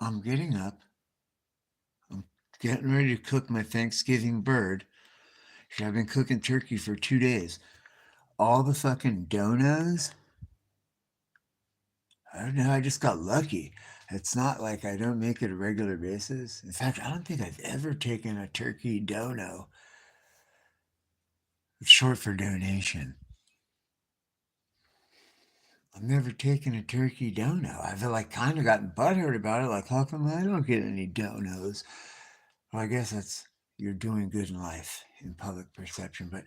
I'm getting up. I'm getting ready to cook my Thanksgiving bird. I've been cooking turkey for 2 days. All the fucking donos, I don't know, I just got lucky. It's not like I don't make it a regular basis. In fact, I don't think I've ever taken a turkey dono. It's short for donation. I've never taken a turkey dono. I've like kind of gotten butthurt about it. Like, how come I don't get any donos? Well, I guess that's you're doing good in life in public perception. But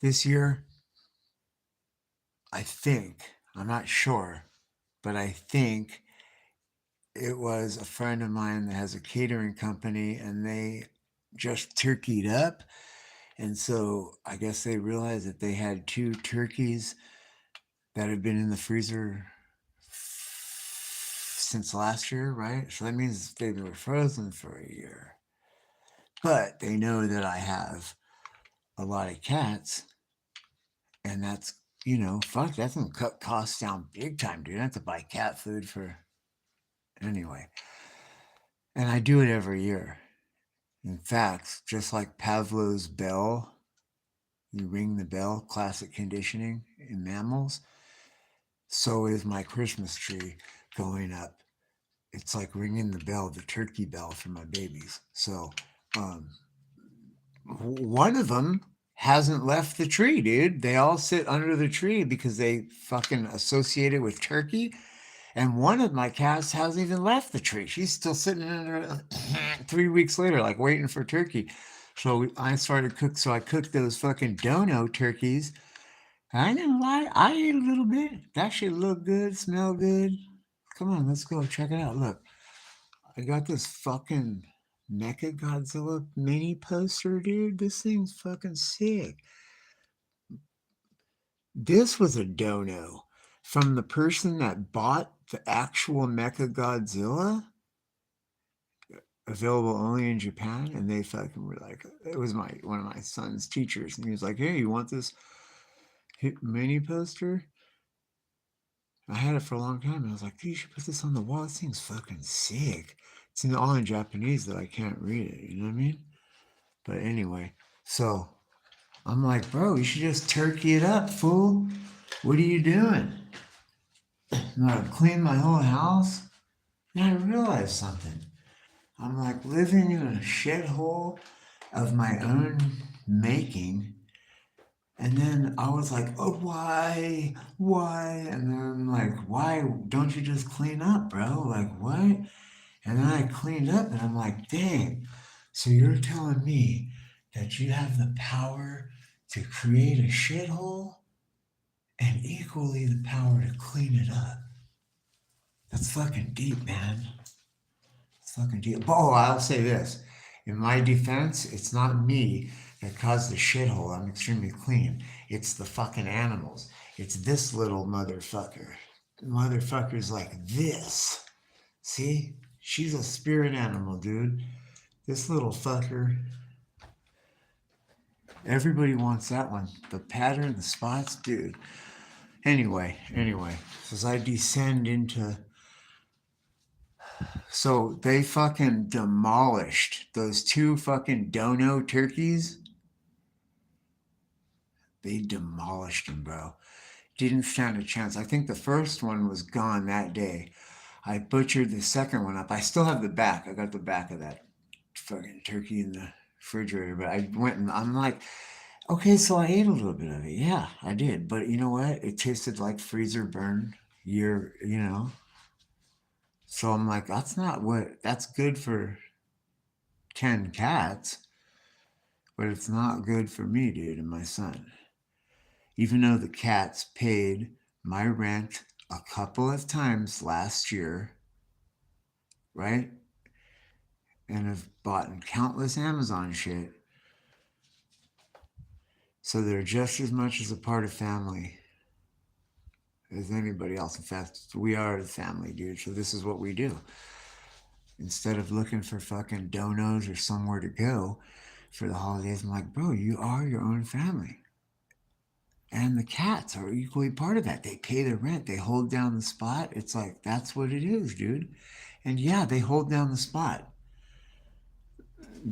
this year, I think, I'm not sure, but I think it was a friend of mine that has a catering company and they just turkeyed up. And so I guess they realized that they had 2 turkeys that had been in the freezer since last year, right? So that means they were frozen for a year. But they know that I have a lot of cats, and that's, fuck, that's gonna cut costs down big time, dude. I have to buy cat food for anyway. And I do it every year. In fact, just like Pavlov's bell, you ring the bell, classic conditioning in mammals, so is my Christmas tree going up. It's like ringing the bell, the turkey bell for my babies. So one of them hasn't left the tree, dude. They all sit under the tree because they fucking associate it with turkey. And one of my cats hasn't even left the tree. She's still sitting under 3 weeks later, like waiting for turkey. So I started cook. So I cooked those fucking dono turkeys. I didn't lie. I ate a little bit. That shit looked good, smelled good. Come on, let's go check it out. Look, I got this fucking Mecha Godzilla mini poster, dude. This thing's fucking sick. This was a dono from the person that bought the actual Mecha Godzilla, available only in Japan, and they fucking were like, it was one of my son's teachers, and he was like, "Hey, you want this mini poster?" I had it for a long time. And I was like, "Dude, you should put this on the wall. This thing's fucking sick." It's all in Japanese that I can't read it. You know what I mean? But anyway, so I'm like, "Bro, you should just turkey it up, fool. What are you doing? I'm gonna clean my whole house?" And I realized something. I'm like living in a shithole of my own making. And then I was like, "Oh, why? Why?" And then I'm like, "Why don't you just clean up, bro? Like, what?" And then I cleaned up and I'm like, "Dang, so you're telling me that you have the power to create a shithole and equally the power to clean it up?" That's fucking deep, man. It's fucking deep. Oh, I'll say this. In my defense, it's not me that caused the shithole. I'm extremely clean. It's the fucking animals. It's this little motherfucker. Motherfucker's like this. See? She's a spirit animal, dude. This little fucker. Everybody wants that one. The pattern, the spots, dude. Anyway. As I descend into. So they fucking demolished those 2 fucking dono turkeys. They demolished them, bro. Didn't stand a chance. I think the first one was gone that day. I butchered the second one up. I still have the back. I got the back of that fucking turkey in the refrigerator. But I went and I'm like, okay, so I ate a little bit of it. Yeah, I did. But you know what? It tasted like freezer burn. So I'm like, that's good for 10 cats, but it's not good for me, dude, and my son. Even though the cats paid my rent a couple of times last year, right? And have bought countless Amazon shit. So they're just as much as a part of family as anybody else. In fact, we are the family, dude. So this is what we do. Instead of looking for fucking donos or somewhere to go for the holidays, I'm like, bro, you are your own family. And the cats are equally part of that. They pay their rent. They hold down the spot. It's like, that's what it is, dude. And yeah, they hold down the spot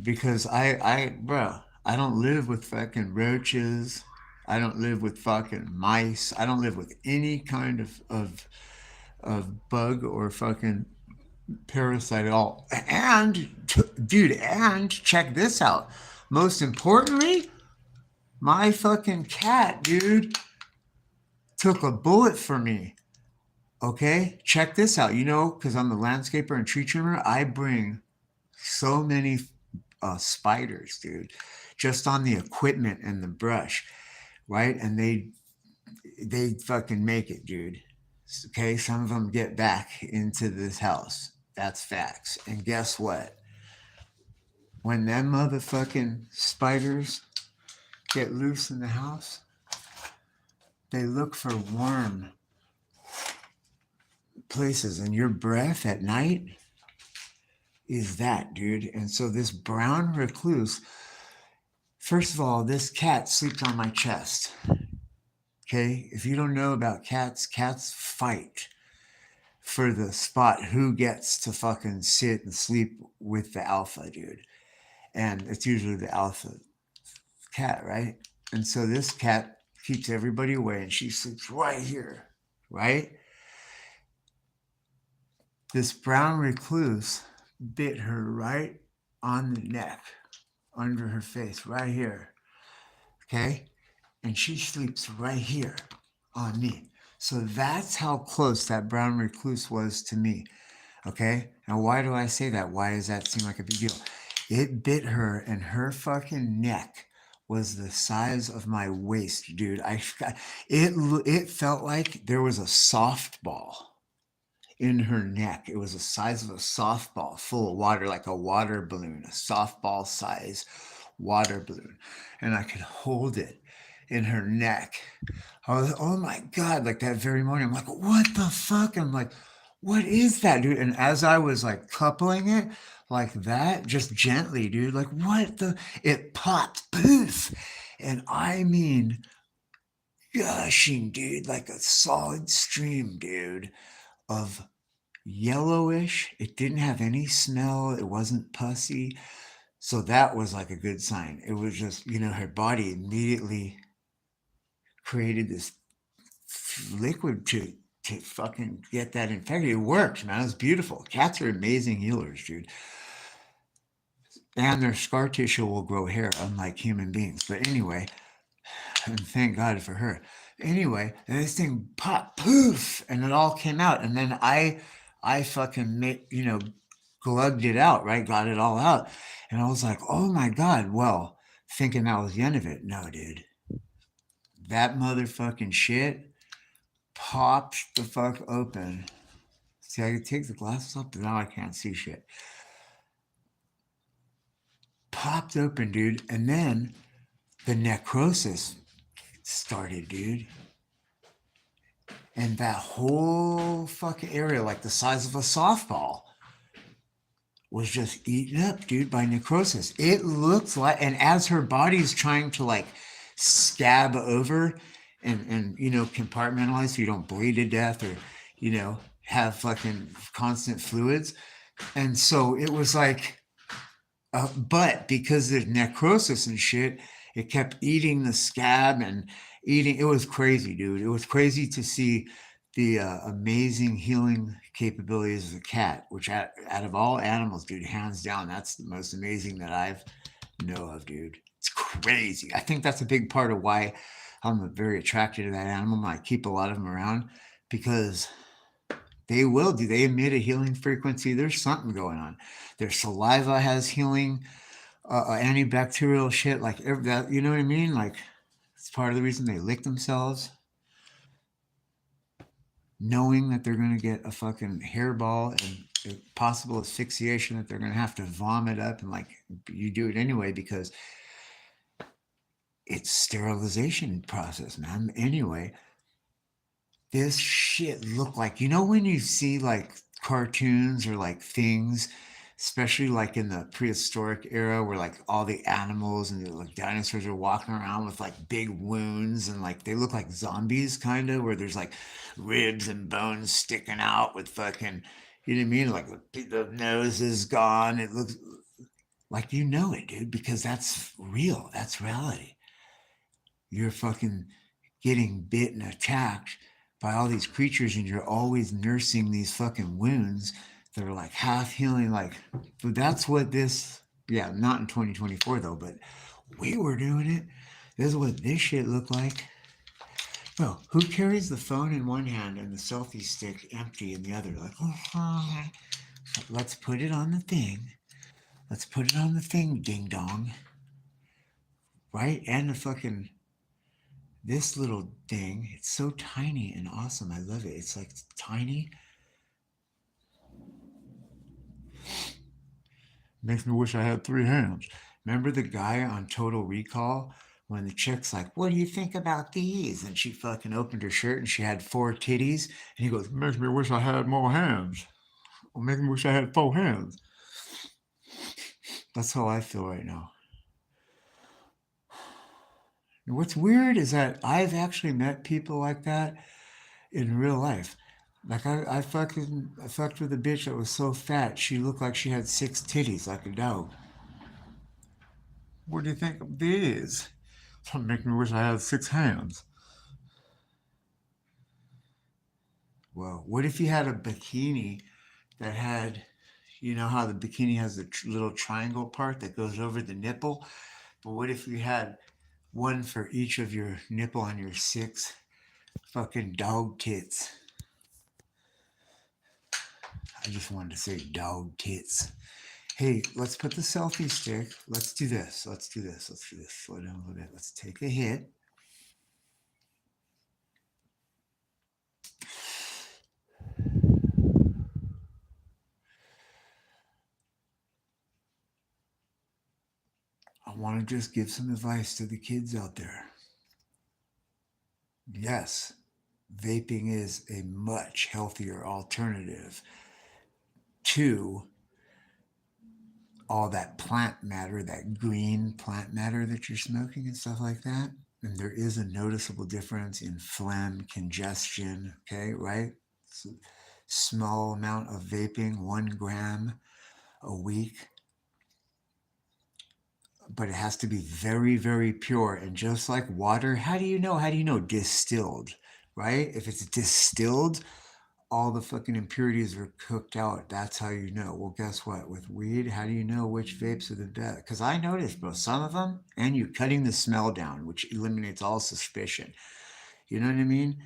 because bro, I don't live with fucking roaches. I don't live with fucking mice. I don't live with any kind of bug or fucking parasite at all. And dude, and check this out. Most importantly, my fucking cat, dude, took a bullet for me. Okay, check this out. You know, because I'm the landscaper and tree trimmer, I bring so many spiders, dude, just on the equipment and the brush, right? And they fucking make it, dude. Okay, some of them get back into this house. That's facts. And guess what? When them motherfucking spiders get loose in the house, they look for warm places, and your breath at night is that, dude. And so this brown recluse, first of all, this cat sleeps on my chest. Okay, if you don't know about cats, cats fight for the spot who gets to fucking sit and sleep with the alpha, dude. And it's usually the alpha cat, right? And so this cat keeps everybody away, and she sleeps right here, right? This brown recluse bit her right on the neck, under her face, right here. Okay? And she sleeps right here on me. So that's how close that brown recluse was to me. Okay? Now, why do I say that? Why does that seem like a big deal? It bit her, and her fucking neck was the size of my waist, dude. It felt like there was a softball in her neck. It was the size of a softball full of water, like a water balloon, a softball size water balloon. And I could hold it in her neck. I was, oh my God, like that very morning, I'm like, what the fuck? I'm like, what is that, dude? And as I was like coupling it like that, just gently, dude, like what the, it popped, poof. And I mean, gushing, dude, like a solid stream, dude, of yellowish. It didn't have any smell. It wasn't pussy. So that was like a good sign. It was just, you know, her body immediately created this liquid to fucking get that infected. It worked, man. It was beautiful. Cats are amazing healers, dude. And their scar tissue will grow hair, unlike human beings. But anyway, and thank God for her. Anyway, this thing popped, poof, and it all came out. And then I fucking glugged it out, right? Got it all out. And I was like, oh my God. Well, thinking that was the end of it. No, dude. That motherfucking shit popped the fuck open. See, I could take the glasses off, but now I can't see shit. Popped open, dude. And then the necrosis started, dude. And that whole fucking area, like the size of a softball, was just eaten up, dude, by necrosis. It looked like, and as her body's trying to like scab over and compartmentalize so you don't bleed to death or, have fucking constant fluids. And so it was like, but because there's necrosis and shit, it kept eating the scab and eating. It was crazy, dude. It was crazy to see the amazing healing capabilities of the cat, which out of all animals, dude, hands down, that's the most amazing that I've know of, dude. It's crazy. I think that's a big part of why I'm very attracted to that animal. I keep a lot of them around because they emit a healing frequency. There's something going on. Their saliva has healing, antibacterial shit, like that. You know what I mean? Like it's part of the reason they lick themselves, knowing that they're going to get a fucking hairball and possible asphyxiation that they're going to have to vomit up, and like you do it anyway because it's sterilization process, man. Anyway, this shit looked like, when you see like cartoons or like things, especially like in the prehistoric era where like all the animals and the like dinosaurs are walking around with like big wounds and like they look like zombies kind of, where there's like ribs and bones sticking out with fucking, You know what I mean? Like the nose is gone. It looks like you know it, dude, because that's real. That's reality. You're fucking getting bit and attacked by all these creatures, and you're always nursing these fucking wounds that are like half healing. Like, but that's what this, yeah, not in 2024 though, but we were doing it. This is what this shit looked like. Bro, who carries the phone in one hand and the selfie stick empty in the other? Like, oh, let's put it on the thing. Let's put it on the thing, ding dong. Right? And the fucking, this little thing, it's so tiny and awesome. I love it. It's like tiny. Makes me wish I had 3 hands. Remember the guy on Total Recall when the chick's like, "What do you think about these?" And she fucking opened her shirt and she had 4 titties. And he goes, "Makes me wish I had more hands. Or makes me wish I had 4 hands." That's how I feel right now. And what's weird is that I've actually met people like that in real life. Like I fucked with a bitch that was so fat she looked like she had 6 titties like a dog. What do you think of these? That make me wish I had 6 hands. Well, what if you had a bikini that had, you know how the bikini has the little triangle part that goes over the nipple? But what if you had one for each of your nipple on your 6 fucking dog tits? I just wanted to say dog tits. Hey, let's put the selfie stick. Let's do this. Let's do this. Let's do this. Slow down a little bit. Let's take a hit. I want to just give some advice to the kids out there. Yes, vaping is a much healthier alternative to all that plant matter, that green plant matter that you're smoking and stuff like that. And there is a noticeable difference in phlegm, congestion, okay, right? So small amount of vaping, 1 gram a week, but it has to be very, very pure. And just like water, how do you know? How do you know? Distilled, right? If it's distilled, all the fucking impurities are cooked out. That's how you know. Well, guess what? With weed, how do you know which vapes are the best? Because I noticed, bro, some of them, and you're cutting the smell down, which eliminates all suspicion. You know what I mean?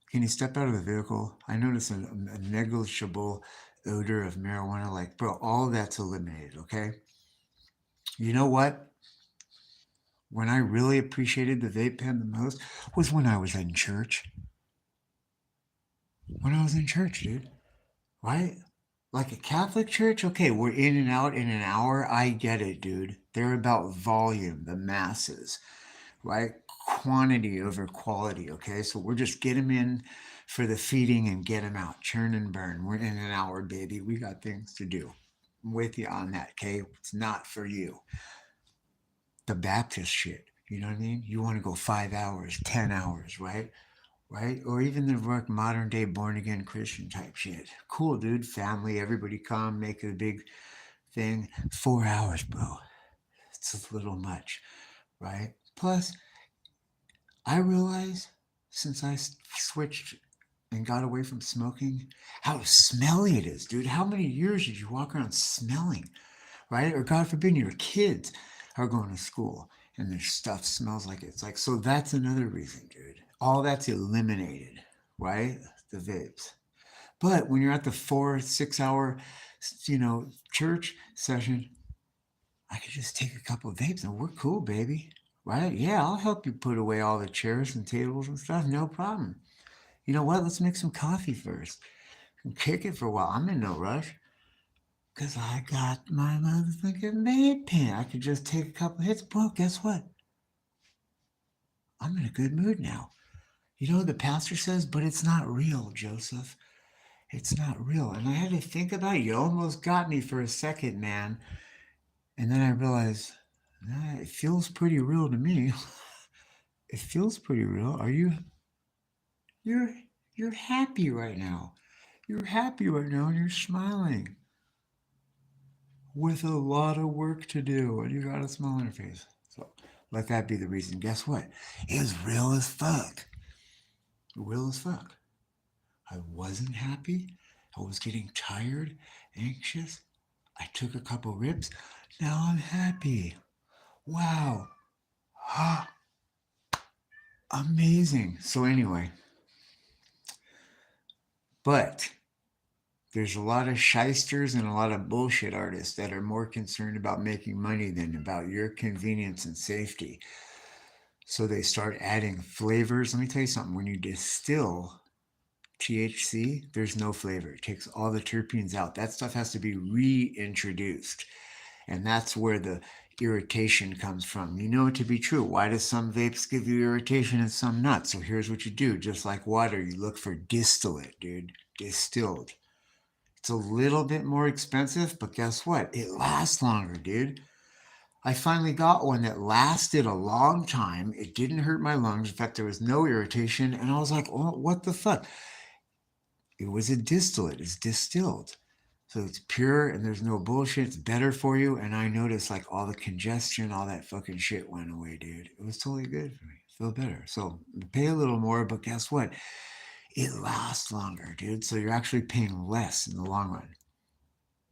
Can you step out of the vehicle? I noticed a negligible odor of marijuana. Like, bro, all that's eliminated, okay? You know what? When I really appreciated the vape pen the most was when I was in church. When I was in church, dude. Right? Like a Catholic church? Okay, we're in and out in an hour. I get it, dude. They're about volume, the masses, right? Quantity over quality, okay? So we're just get them in for the feeding and get them out. Churn and burn. We're in an hour, baby. We got things to do. I'm with you on that, okay? It's not for you. The Baptist shit, you know what I mean? You want to go 5 hours, 10 hours, right? Right? Or even the modern day born again Christian type shit. Cool, dude. Family, everybody come, make it a big thing. 4 hours, bro. It's a little much, right? Plus, I realize since I switched and got away from smoking, how smelly it is, dude. How many years did you walk around smelling, right? Or God forbid, your kids are going to school and their stuff smells like it. It's like, so that's another reason, dude. All that's eliminated, right? The vapes. But when you're at the 4, 6 hour, church session, I could just take a couple of vapes and we're cool, baby. Right? Yeah, I'll help you put away all the chairs and tables and stuff. No problem. You know what? Let's make some coffee first and kick it for a while. I'm in no rush. Because I got my motherfucking vape pen. I could just take a couple hits. Bro, guess what? I'm in a good mood now. You know what the pastor says? But it's not real, Joseph. It's not real. And I had to think about it. You almost got me for a second, man. And then I realized, nah, it feels pretty real to me. It feels pretty real. Are you? You're happy right now. You're happy right now and you're smiling with a lot of work to do and you got a smile on your face. So let that be the reason. Guess what? It was real as fuck. Real as fuck. I wasn't happy. I was getting tired, anxious. I took a couple rips. Now I'm happy. Wow. Amazing. So anyway, but there's a lot of shysters and a lot of bullshit artists that are more concerned about making money than about your convenience and safety. So they start adding flavors. Let me tell you something. When you distill THC, there's no flavor. It takes all the terpenes out. That stuff has to be reintroduced. And that's where the irritation comes from. You know it to be true. Why do some vapes give you irritation and some not? So here's what you do. Just like water, you look for distillate, dude. Distilled. It's a little bit more expensive, but guess what? It lasts longer, dude. I finally got one that lasted a long time. It didn't hurt my lungs. In fact, there was no irritation. And I was like, oh, what the fuck? It was a distillate. It's distilled. So it's pure and there's no bullshit. It's better for you. And I noticed like all the congestion, all that fucking shit went away, dude. It was totally good for me. Feel better. So pay a little more, but guess what? It lasts longer, dude. So you're actually paying less in the long run.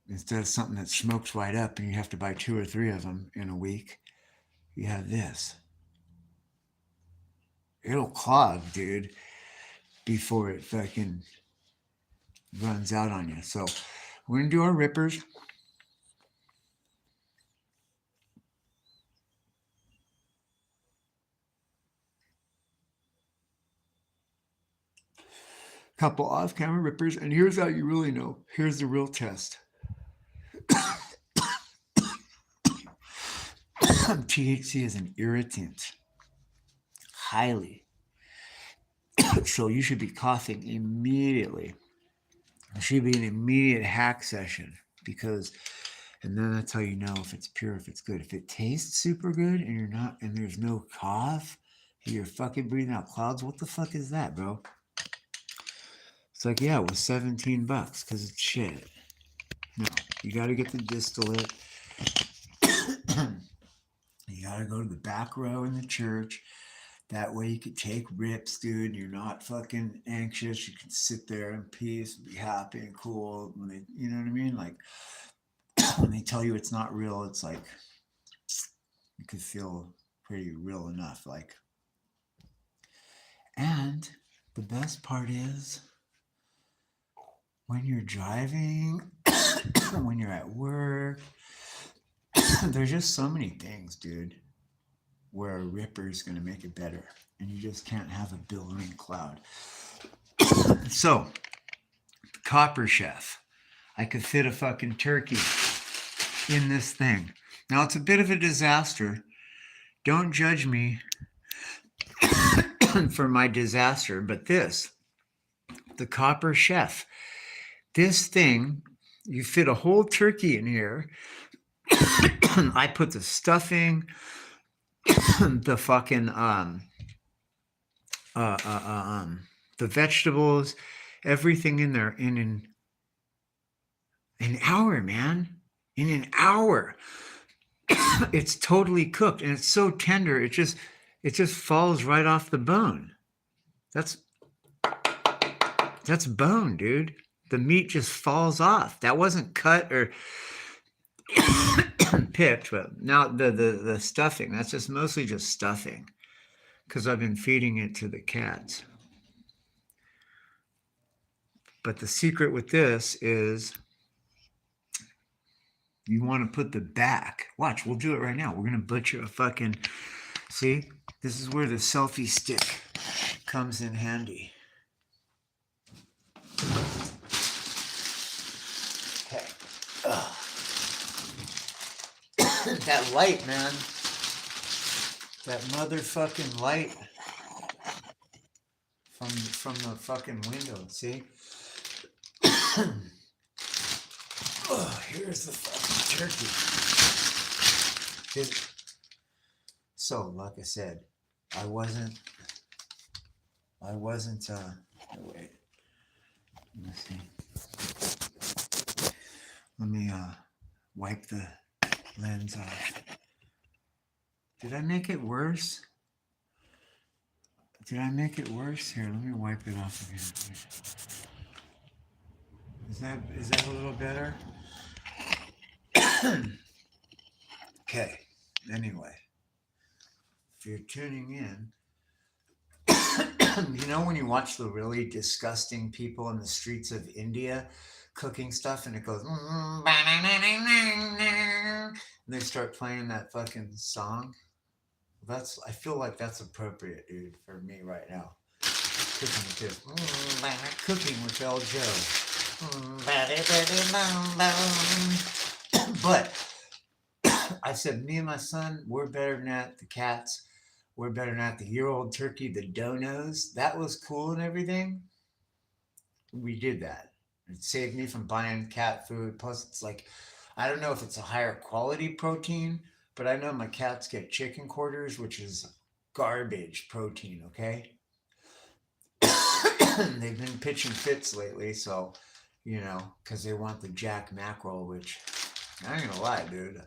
Instead of something that smokes right up and you have to buy 2 or 3 of them in a week, you have this. It'll clog, dude, before it fucking runs out on you. So we're going to do our rippers. Couple off-camera rippers, and here's how you really know. Here's the real test. THC is an irritant. Highly. So you should be coughing immediately. It should be an immediate hack session because, and then that's how you know if it's pure, if it's good. If it tastes super good and you're not, and there's no cough, you're fucking breathing out clouds. What the fuck is that, bro? It's like, yeah, it was $17 because it's shit. No, you got to get the distillate. You got to go to the back row in the church. That way you could take rips, dude. You're not fucking anxious. You can sit there in peace, be happy and cool. When they, you know what I mean? Like when they tell you it's not real, it's like you could feel pretty real enough. Like, and the best part is when you're driving, when you're at work, there's just so many things, dude, where a ripper is going to make it better. And you just can't have a billowing cloud. So, Copper Chef. I could fit a fucking turkey in this thing. Now, it's a bit of a disaster. Don't judge me for my disaster, but this, the Copper Chef, this thing, you fit a whole turkey in here. I put the stuffing, the fucking the vegetables, everything in there in an hour, man. In an hour. It's totally cooked and it's so tender, it just falls right off the bone. That's bone, dude. The meat just falls off. That wasn't cut or picked, but now the stuffing, that's just mostly just stuffing because I've been feeding it to the cats. But the secret with this is you want to put the back. Watch, we'll do it right now. We're going to butcher a fucking, see, this is where the selfie stick comes in handy. Okay. That light, man. That motherfucking light from the fucking window, see? Oh, here's the fucking turkey. So, like I said, I wasn't, wait, let me see. Let me wipe the lens off. Did I make it worse? Did I make it worse? Here, let me wipe it off again. Is that a little better? Okay. Anyway, if you're tuning in, you know when you watch the really disgusting people in the streets of India cooking stuff and it goes and they start playing that fucking song? That's I feel like that's appropriate, dude, for me right now. Cooking with this. Cooking with El Joe. But I said, me and my son, we're better than that. The cats, we're better than that. The year-old turkey, the donos, that was cool and everything. We did that. It saved me from buying cat food. Plus, it's like, I don't know if it's a higher quality protein, but I know my cats get chicken quarters, which is garbage protein, okay? They've been pitching fits lately, so, because they want the jack mackerel, which, I ain't gonna lie, dude.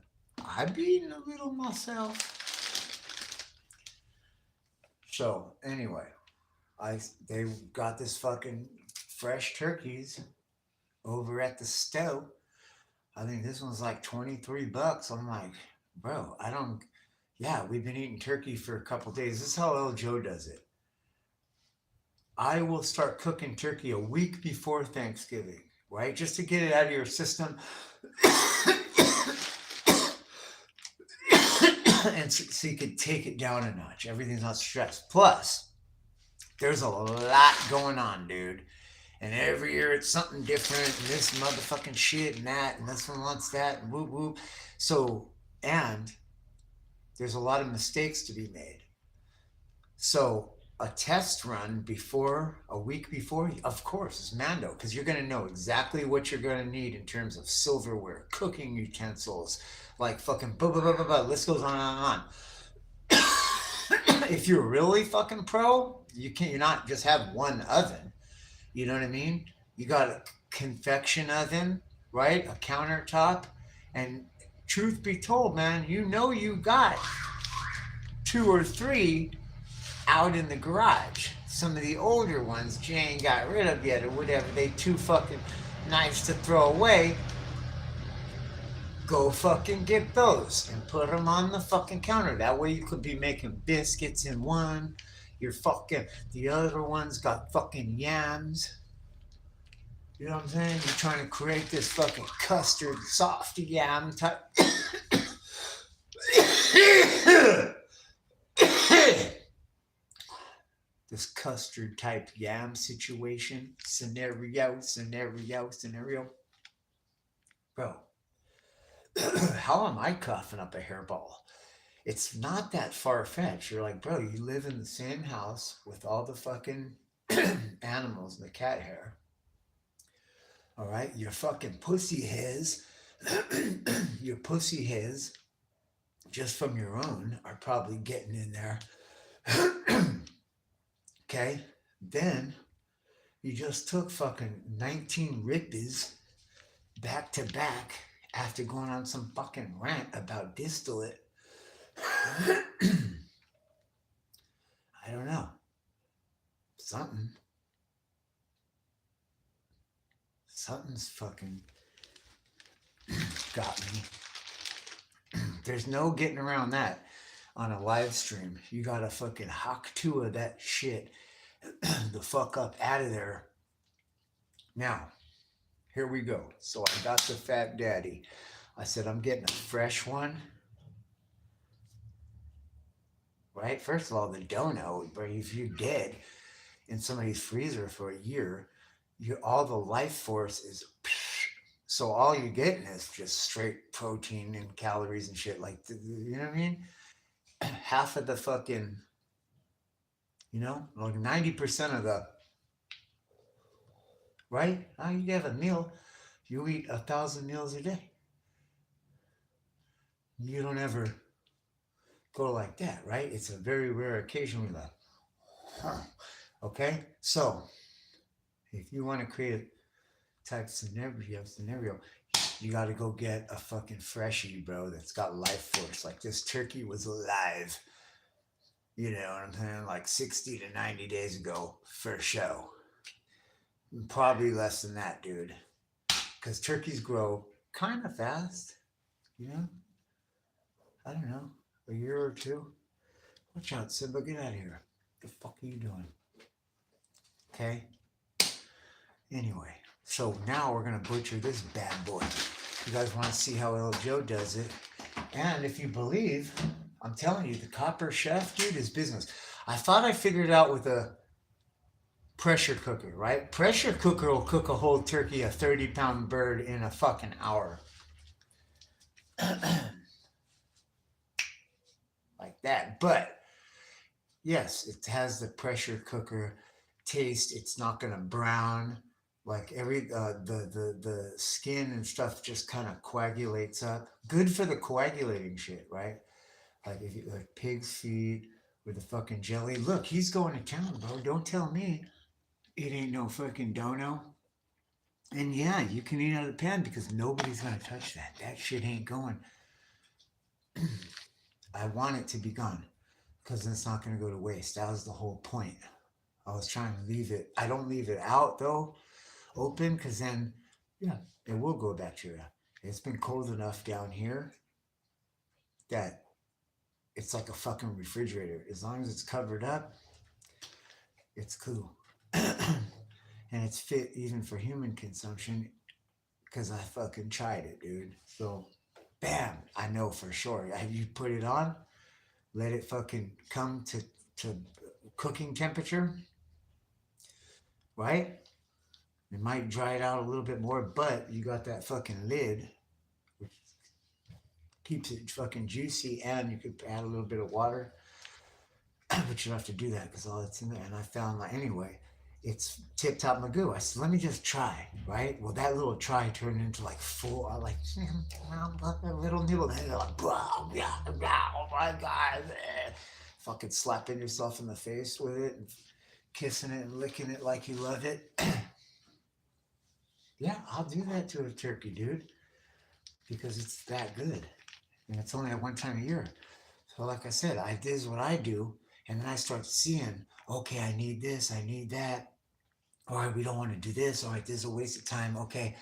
I've been eating a little myself. So, anyway, they got this fucking fresh turkeys over at the stove. I think this one's like $23. I'm like, bro, yeah, we've been eating turkey for a couple days. This is how El Joe does it. I will start cooking turkey a week before Thanksgiving, right? Just to get it out of your system. And so you could take it down a notch. Everything's not stressed. Plus, there's a lot going on, dude. And every year it's something different, and this motherfucking shit and that, and this one wants that, and whoop whoop. So, and there's a lot of mistakes to be made. So, a test run a week before, of course, is Mando, because you're going to know exactly what you're going to need in terms of silverware, cooking utensils, like fucking blah, blah, blah, blah, blah. List goes on and on. If you're really fucking pro, you're not just have one oven. You know what I mean? You got a convection oven, right? A countertop. And truth be told, man, you got 2 or 3 out in the garage. Some of the older ones Jane got rid of yet or whatever. They too fucking nice to throw away. Go fucking get those and put them on the fucking counter. That way you could be making biscuits in one. The other one's got fucking yams. You know what I'm saying? You're trying to create this fucking custard soft yam type. This custard type yam situation. Scenario. Bro, how am I coughing up a hairball? It's not that far-fetched. You're like, bro, you live in the same house with all the fucking animals and the cat hair. All right, your fucking pussy hairs, just from your own, are probably getting in there. Okay, then you just took fucking 19 rippies back to back after going on some fucking rant about distillate. I don't know. Something's fucking got me. There's no getting around that on a live stream. You gotta fucking hawk two of that shit the fuck up out of there. Now, here we go. So I got the Fat Daddy. I said, I'm getting a fresh one. Right? First of all, the dono, but if you're dead in somebody's freezer for a year, all the life force is. So all you're getting is just straight protein and calories and shit. Like, you know what I mean? Half of the fucking, like 90% of the, right? Now you have a meal. You eat 1,000 meals a day. You don't ever go like that, right? It's a very rare occasion where like, okay? So, if you want to create a type scenario, you got to go get a fucking freshie, bro, that's got life force. Like this turkey was alive. You know what I'm saying? Like 60 to 90 days ago for show. Probably less than that, dude. Because turkeys grow kind of fast. You know? I don't know. A year or two. Watch out, Simba. Get out of here. What the fuck are you doing? Okay? Anyway. So now we're going to butcher this bad boy. You guys want to see how El Joe does it? And if you believe, I'm telling you, the copper chef, dude, is business. I thought I figured it out with a pressure cooker, right? Pressure cooker will cook a whole turkey, a 30-pound bird in a fucking hour. Like that. But yes, it has the pressure cooker taste. It's not gonna brown. Like the skin and stuff just kind of coagulates up. Good for the coagulating shit, right? Like if you like pig's feet with the fucking jelly. Look, he's going to town, bro. Don't tell me it ain't no fucking dono. And yeah, you can eat out of the pan because nobody's gonna touch that. That shit ain't going. I want it to be gone because it's not gonna go to waste. That was the whole point. I was trying to leave it. I don't leave it out though, open, because then, yeah, it will go bacteria. It's been cold enough down here that it's like a fucking refrigerator. As long as it's covered up, it's cool. And it's fit even for human consumption because I fucking tried it, dude. So, bam, I know for sure. You put it on, let it fucking come to cooking temperature, right? It might dry it out a little bit more, but you got that fucking lid, which keeps it fucking juicy, and you could add a little bit of water, but you don't have to do that because all that's in there. And I found, like, anyway, it's tip top magoo. I said, let me just try, right? Well, that little try turned into like full, like a little nibble. And like, oh my God. Fucking slapping yourself in the face with it and kissing it and licking it like you love it. Yeah, I'll do that to a turkey, dude, because it's that good. And it's only at one time a year. So like I said, this is what I do. And then I start seeing, okay, I need this, I need that. All right, we don't want to do this. All right, this is a waste of time. Okay,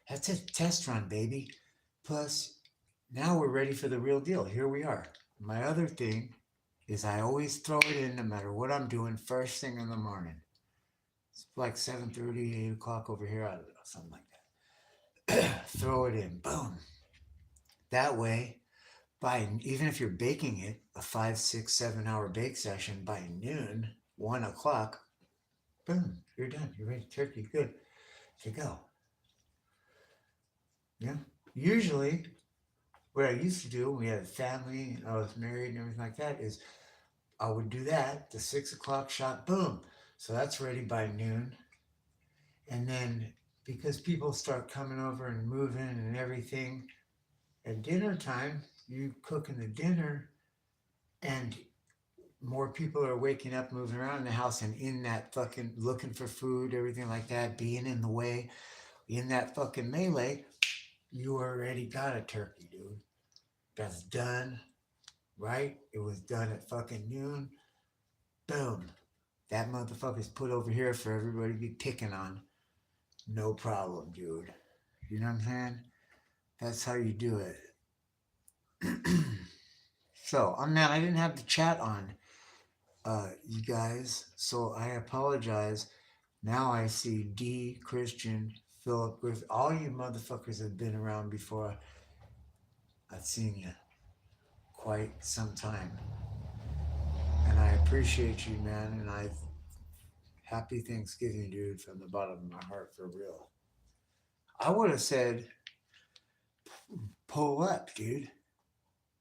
that's a test run, baby. Plus, now we're ready for the real deal. Here we are. My other thing is I always throw it in no matter what I'm doing first thing in the morning. It's like 7:30, 8 o'clock over here. I don't know, something like that. Throw it in. Boom. That way, even if you're baking it, a 5, 6, 7 hour bake session, by noon, 1 o'clock, boom, you're done. You're ready. Turkey, good to go. Yeah. Usually, what I used to do when we had a family and I was married and everything like that is I would do that, the 6 o'clock shot, boom. So that's ready by noon. And then because people start coming over and moving and everything, at dinner time, you cooking the dinner and more people are waking up, moving around in the house and in that fucking looking for food, everything like that, being in the way, in that fucking melee, you already got a turkey, dude. That's done, right? It was done at fucking noon. Boom. That motherfucker's put over here for everybody to be picking on. No problem, dude. You know what I'm saying? That's how you do it. So, man, I didn't have the chat on, you guys. So I apologize. Now I see D, Christian, Philip, Griff. All you motherfuckers have been around before. I've seen you quite some time. And I appreciate you, man. And happy Thanksgiving, dude, from the bottom of my heart, for real. I would have said, pull up, dude.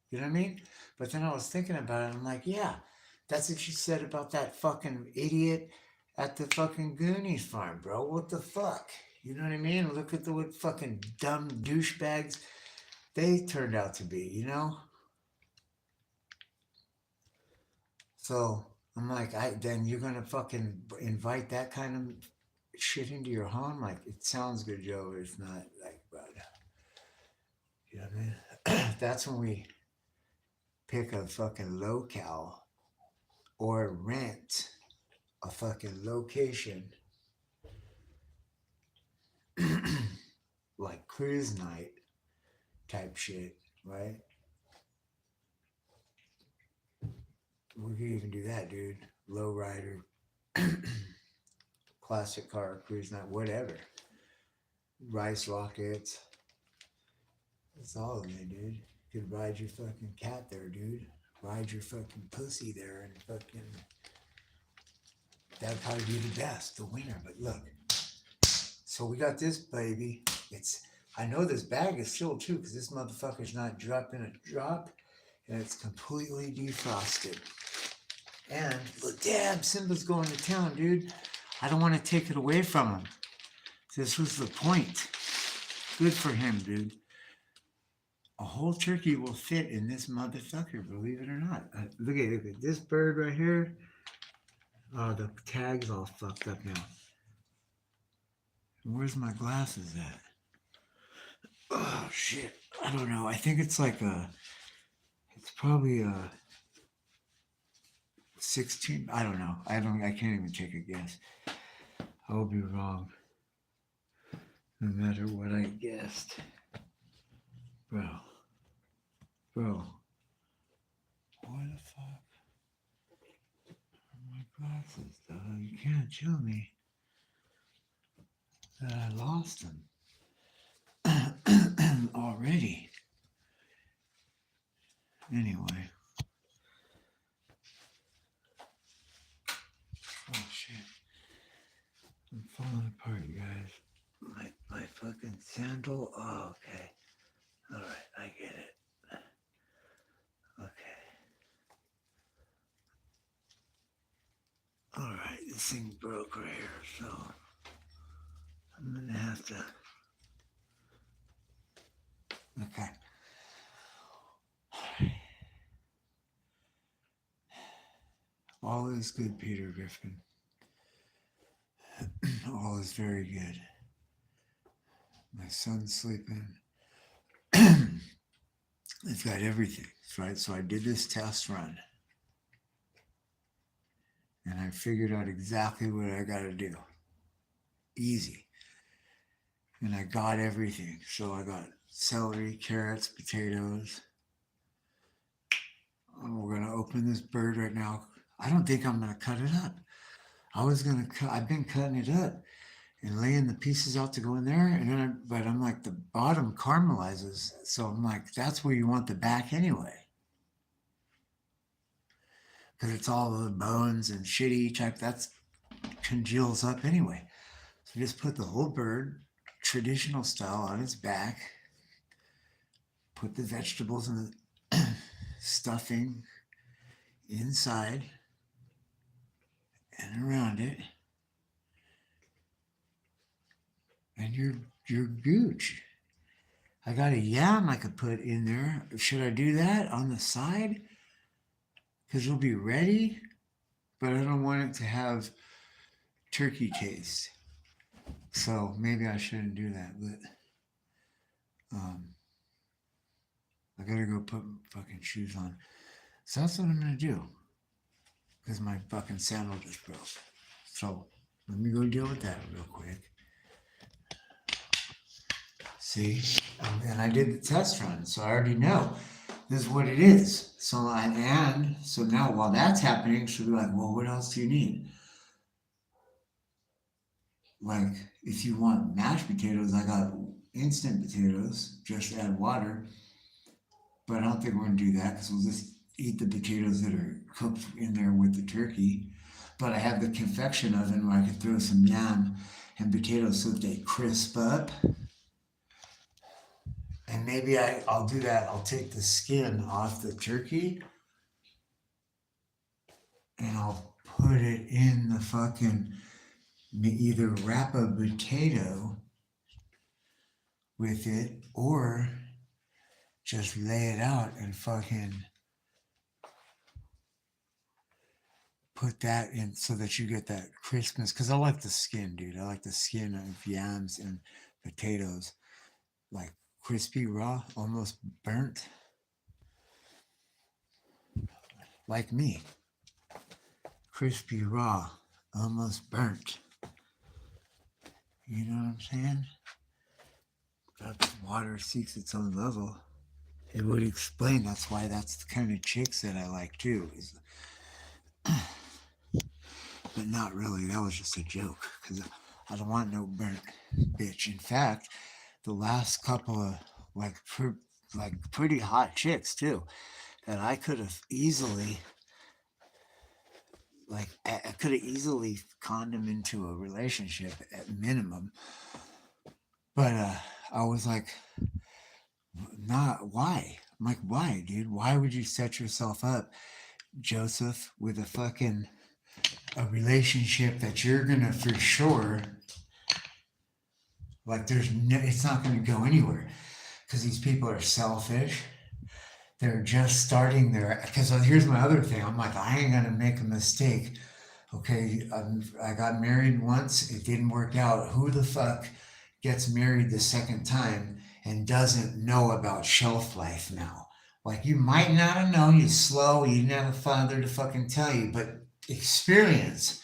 You know what I mean? But then I was thinking about it. I'm like, yeah, that's what you said about that fucking idiot at the fucking Goonies farm, bro. What the fuck? You know what I mean? Look at what fucking dumb douchebags they turned out to be, you know? So I'm like, then you're gonna fucking invite that kind of shit into your home? Like, it sounds good, Joe, but it's not like, but that's when we pick a fucking locale or rent a fucking location like cruise night type shit, right? We could even do that, dude. Lowrider, classic car, cruise night, whatever. Rice rockets. That's all of it, dude. You could ride your fucking cat there, dude. Ride your fucking pussy there and fucking. That'd probably be the best, the winner. But look. So we got this baby. I know this bag is filled too, because this motherfucker's not dropping a drop. And it's completely defrosted. And look, damn, Simba's going to town, dude. I don't want to take it away from him. This was the point. Good for him, dude. A whole turkey will fit in this motherfucker, believe it or not. Look at this bird right here. Oh, the tag's all fucked up now. Where's my glasses at? Oh, shit. I don't know. I think it's like it's probably a 16. I don't know. I can't even take a guess. I'll be wrong. No matter what I guessed. Bro. What the fuck? My glasses, though. You can't tell me that I lost them already. Anyway. Oh, shit. I'm falling apart, you guys. My fucking sandal. Oh, okay. All right, I get it. Okay. All right, this thing broke right here, so I'm gonna have to. Okay. All is good, Peter Griffin. All is very good. My son's sleeping. It's got everything, right? So I did this test run. And I figured out exactly what I got to do. Easy. And I got everything. So I got celery, carrots, potatoes. We're going to open this bird right now. I don't think I'm going to cut it up. I've been cutting it up and laying the pieces out to go in there. And then but I'm like, the bottom caramelizes. So I'm like, that's where you want the back anyway. Because it's all the bones and shitty type, that's congeals up anyway. So just put the whole bird, traditional style, on its back. Put the vegetables and the stuffing inside and around it. And you're gooch. I got a yam I could put in there. Should I do that on the side? Because it'll be ready, but I don't want it to have turkey taste. So maybe I shouldn't do that, but I gotta go put fucking shoes on. So that's what I'm gonna do. Because my fucking sandal just broke. So let me go deal with that real quick. See? And I did the test run, so I already know this is what it is. So now while that's happening, she'll be like, well, what else do you need? Like, if you want mashed potatoes, I got instant potatoes, just add water. But I don't think we're going to do that because we'll just eat the potatoes that are cooked in there with the turkey. But I have the convection oven where I can throw some yam and potatoes so that they crisp up. And maybe I'll do that. I'll take the skin off the turkey and I'll put it in the fucking, either wrap a potato with it or just lay it out and fucking put that in so that you get that crispness. Because I like the skin, dude. I like the skin of yams and potatoes. Like crispy, raw, almost burnt. like me. Crispy raw, almost burnt. You know what I'm saying? That water seeks its own level. It would explain that's why that's the kind of chicks that I like too. But not really. That was just a joke because I don't want no burnt bitch. In fact, the last couple of like pretty hot chicks too that I could have easily I could have easily conned them into a relationship at minimum. But I was like, not why? I'm like, why, dude? Why would you set yourself up, Joseph, with a relationship that you're gonna for sure like it's not gonna go anywhere because these people are selfish. They're just starting their because here's my other thing. I'm like, I ain't gonna make a mistake. Okay, I got married once. It didn't work out. Who the fuck gets married the second time and doesn't know about shelf life now? Like you might not have known. You're slow. You didn't have a father to fucking tell you, but experience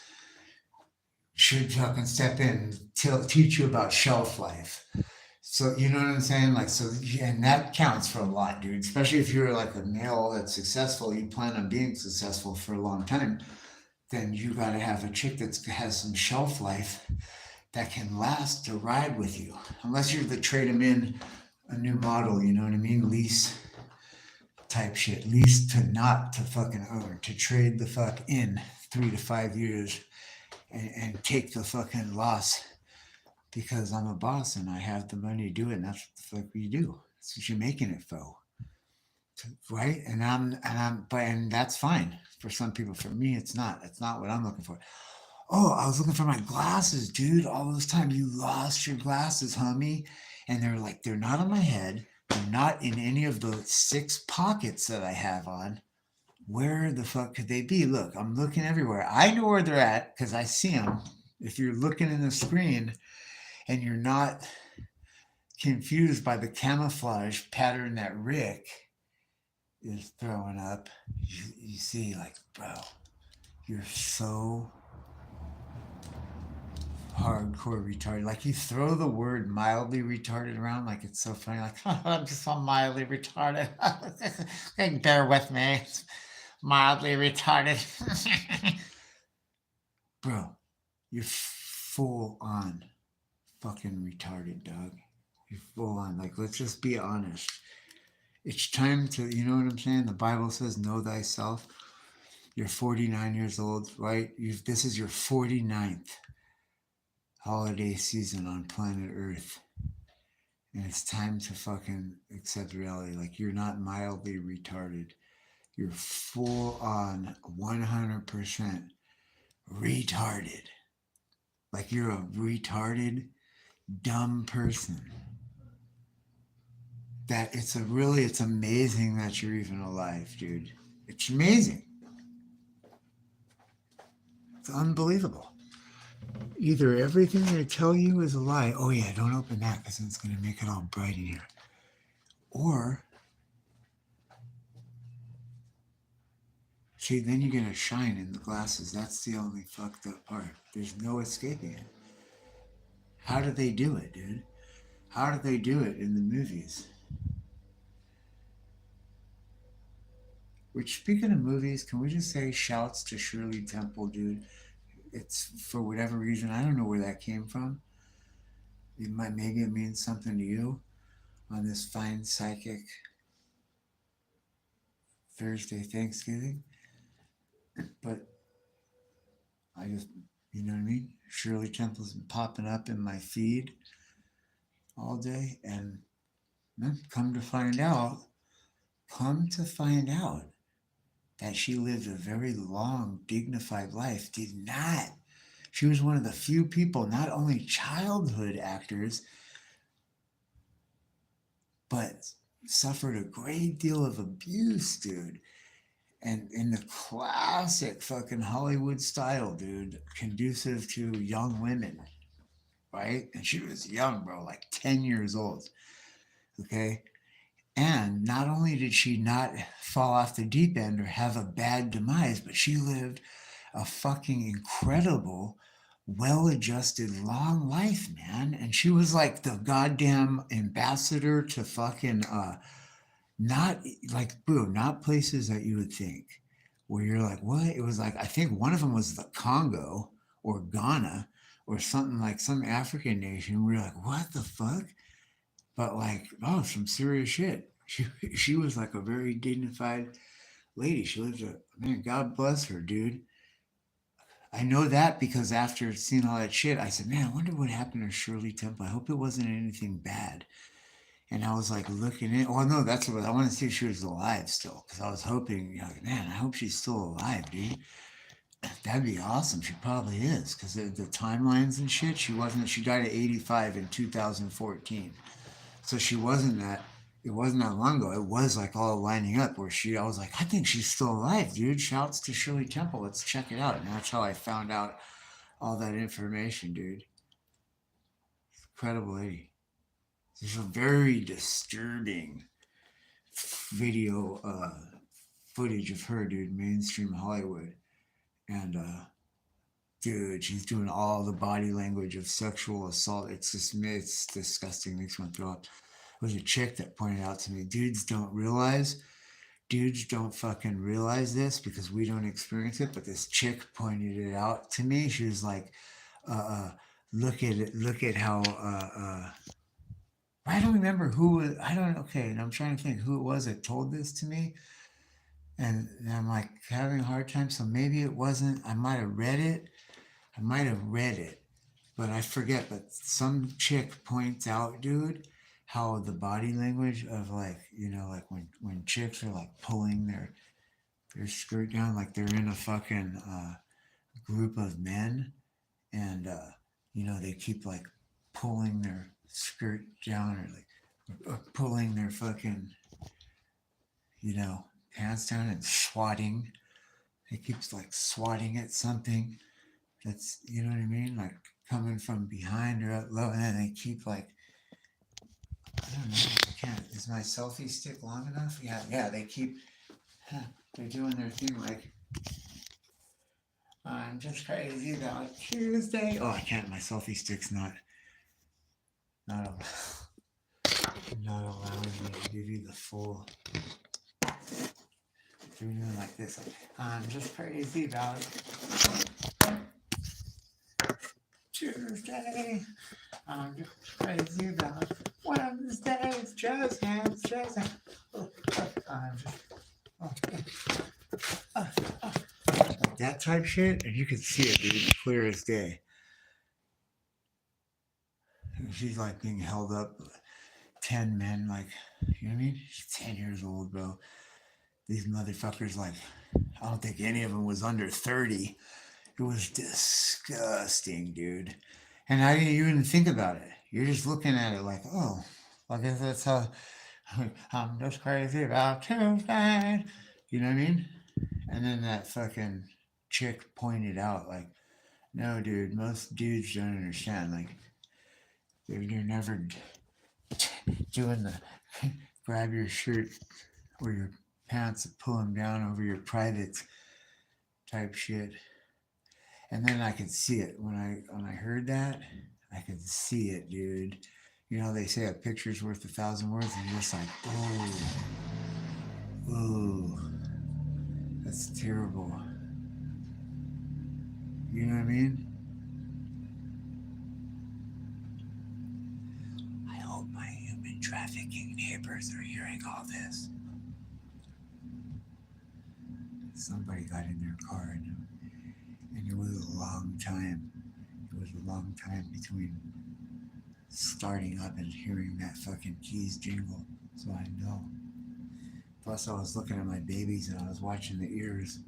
should fucking step in and teach you about shelf life. So you know what I'm saying? Like so, and that counts for a lot, dude. Especially if you're like a male that's successful, you plan on being successful for a long time. Then you got to have a chick that has some shelf life that can last to ride with you. Unless you're the trade them in a new model, you know what I mean? Lease type shit. Lease to not to fucking own, to trade the fuck in 3 to 5 years and take the fucking loss because I'm a boss and I have the money to do it. And that's what the fuck we do. That's what you're making it for. Right. And that's fine for some people. For me, it's not. It's not what I'm looking for. Oh, I was looking for my glasses, dude. All this time you lost your glasses, homie. And they're not on my head. They're not in any of the 6 pockets that I have on. Where the fuck could they be? Look, I'm looking everywhere. I know where they're at because I see them. If you're looking in the screen and you're not confused by the camouflage pattern that Rick is throwing up, you see, like, bro, you're so hardcore retarded. Like you throw the word mildly retarded around like it's so funny. Like, oh, I'm just so mildly retarded. Bear with me. It's mildly retarded. Bro, you're full on fucking retarded, dog. You're full on. Like, let's just be honest. It's time to, you know what I'm saying? The Bible says, know thyself. You're 49 years old, right? This is your 49th holiday season on planet Earth. And it's time to fucking accept reality. Like, you're not mildly retarded. You're full on 100% retarded. Like, you're a retarded, dumb person. That it's amazing that you're even alive, dude. It's amazing. It's unbelievable. Either everything they tell you is a lie. Oh yeah, don't open that because it's going to make it all bright in here. Or, see, then you're going to shine in the glasses. That's the only fucked up part. There's no escaping it. How do they do it, dude? How do they do it in the movies? Which, speaking of movies, can we just say shouts to Shirley Temple, dude? It's for whatever reason, I don't know where that came from. Maybe it means something to you on this fine psychic Thursday Thanksgiving. But I just, you know what I mean? Shirley Temple's been popping up in my feed all day. And come to find out that she lived a very long, dignified life. She was one of the few people, not only childhood actors, but suffered a great deal of abuse, dude. And in the classic fucking Hollywood style, dude, conducive to young women, right? And she was young, bro, like 10 years old, okay? And not only did she not fall off the deep end or have a bad demise, but she lived a fucking incredible, well-adjusted, long life, man. And she was like the goddamn ambassador to fucking not like, bro, not places that you would think where you're like, what? It was like, I think one of them was the Congo or Ghana or something, like some African nation. We were like, what the fuck? But like, oh, some serious shit. She was like a very dignified lady. She lived a, man, God bless her, dude. I know that because after seeing all that shit, I said, man, I wonder what happened to Shirley Temple. I hope it wasn't anything bad. And I was like looking in. Oh no, that's what I want to see if she was alive still, because I was hoping, man, I hope she's still alive, dude. That'd be awesome. She probably is, because the timelines and shit. She wasn't. She died at 85 in 2014, so she wasn't that. It wasn't that long ago. It was like all lining up where she. I was like, I think she's still alive, dude. Shouts to Shirley Temple. Let's check it out. And that's how I found out all that information, dude. Incredible lady. There's a very disturbing video footage of her, dude, mainstream Hollywood. And, dude, she's doing all the body language of sexual assault. It's just, it's disgusting. Makes me want to throw up. There was a chick that pointed out to me, dudes don't fucking realize this because we don't experience it. But this chick pointed it out to me. She was like, look at it. Look at how, I don't remember who. I don't. Okay, and I'm trying to think who it was that told this to me, and I'm like having a hard time. So maybe it wasn't. I might have read it. But I forget. But some chick points out, dude, how the body language of like like when chicks are like pulling their skirt down, like they're in a fucking group of men, and they keep like pulling their skirt down or like pulling their fucking pants down and swatting. It keeps like swatting at something that's what I mean, like coming from behind or up low, and then they keep like, I don't know, I can't. Is my selfie stick long enough? Yeah, they keep they're doing their thing like, I'm just crazy about Tuesday. Oh, I can't. My selfie stick's not allowing me to give you the full. They're doing like this. Like, I'm just crazy about Tuesday. I'm just crazy about Wednesday. It's jazz hands. I'm just. Like that type shit, and you can see it, dude, clear as day. She's like being held up, 10 men, like, you know what I mean? She's 10 years old, bro. These motherfuckers, like, I don't think any of them was under 30. It was disgusting, dude. And I didn't even think about it. You're just looking at it like, oh, I guess that's how I'm just crazy about Tuesday. You know what I mean? And then that fucking chick pointed out, like, no, dude, most dudes don't understand. Like, they're never doing the grab your shirt or your pants and pull them down over your privates type shit. And then I could see it when I heard that. I could see it, dude. They say a picture's worth 1,000 words, and you're just like, oh, that's terrible. You know what I mean? I hope my human trafficking neighbors are hearing all this. Somebody got in their car, and it was a long time. It was a long time between starting up and hearing that fucking keys jingle. So I know. Plus, I was looking at my babies and I was watching the ears.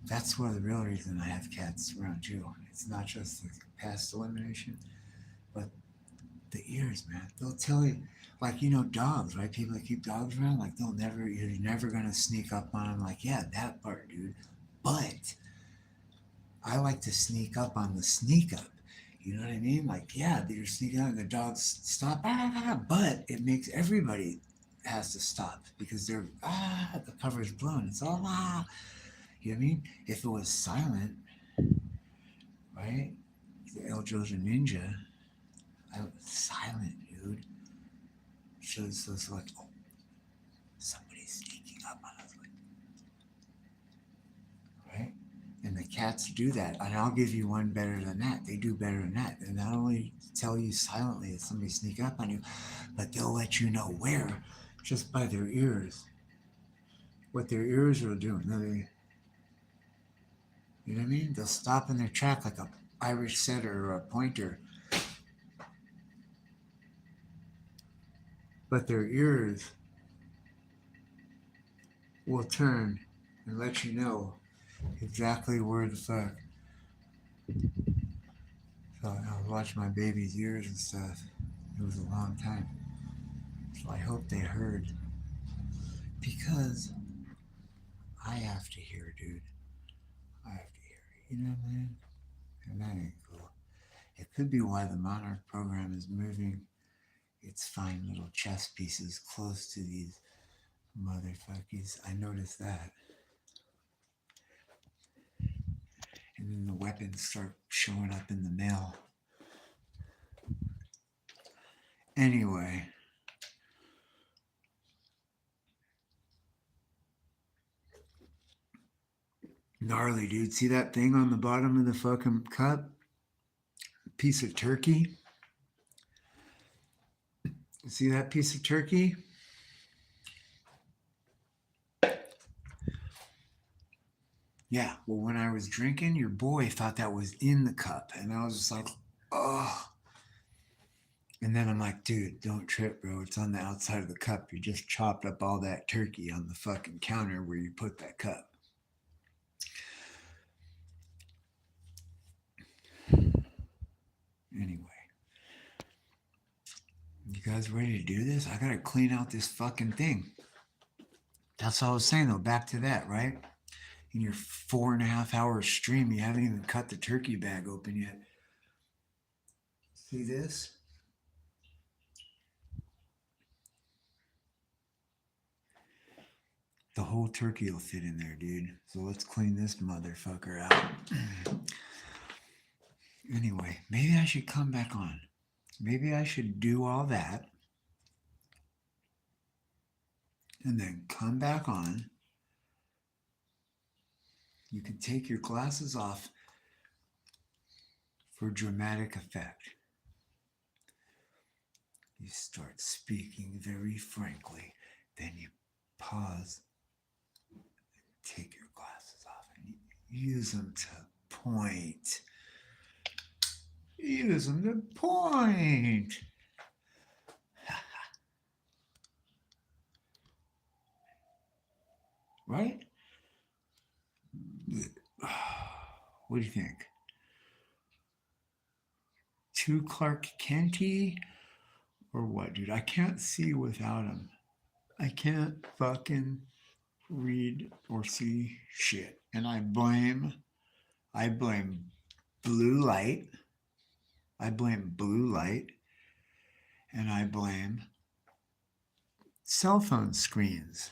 That's one of the real reason I have cats around too. It's not just the pest elimination, but the ears, man. They'll tell you, like, dogs, right? People that keep dogs around, like, you're never gonna sneak up on them. Like, yeah, that part, dude. But I like to sneak up on the sneak up. You know what I mean? Like, yeah, you're sneaking out and the dogs stop, but it makes everybody has to stop because they're the cover is blown. It's all You know what I mean? If it was silent, right? The El Jojo Ninja, silent, dude. So it's like, oh, somebody's sneaking up on us, right? And the cats do that. And I'll give you one better than that. They do better than that. They not only tell you silently that somebody's sneaking up on you, but they'll let you know where just by their ears. What their ears are doing. You know what I mean? They'll stop in their track like a Irish setter or a pointer. But their ears will turn and let you know exactly where the fuck. So I watched my baby's ears and stuff. It was a long time. So I hope they heard. Because I have to hear, dude. I have to hear. You know what I mean? And that ain't cool. It could be why the Monarch program is moving its fine little chess pieces close to these motherfuckers. I noticed that. And then the weapons start showing up in the mail. Anyway. Gnarly, dude. See that thing on the bottom of the fucking cup? Piece of turkey? See that piece of turkey? Yeah, well, when I was drinking, your boy thought that was in the cup. And I was just like, oh. And then I'm like, dude, don't trip, bro. It's on the outside of the cup. You just chopped up all that turkey on the fucking counter where you put that cup. Anyway. You guys ready to do this? I gotta clean out this fucking thing. That's all I was saying, though. Back to that, right? In your 4.5 hour stream, you haven't even cut the turkey bag open yet. See this? The whole turkey will fit in there, dude. So let's clean this motherfucker out. Anyway, maybe I should come back on. Maybe I should do all that. And then come back on. You can take your glasses off for dramatic effect. You start speaking very frankly. Then you pause. Take your glasses off and use them to point. Use them to point. Right? What do you think? Too Clark Kenty or what, dude? I can't see without him. I can't fucking read or see shit. And I blame blue light. I blame blue light. And I blame cell phone screens.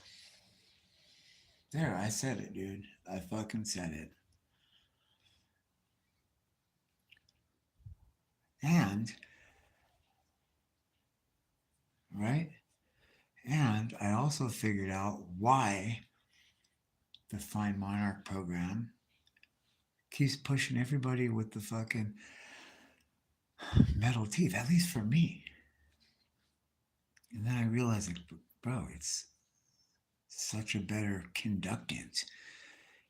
There, I said it, dude. I fucking said it. And, right? And I also figured out why the Fine Monarch program keeps pushing everybody with the fucking metal teeth, at least for me. And then I realized, like, bro, it's such a better conductant.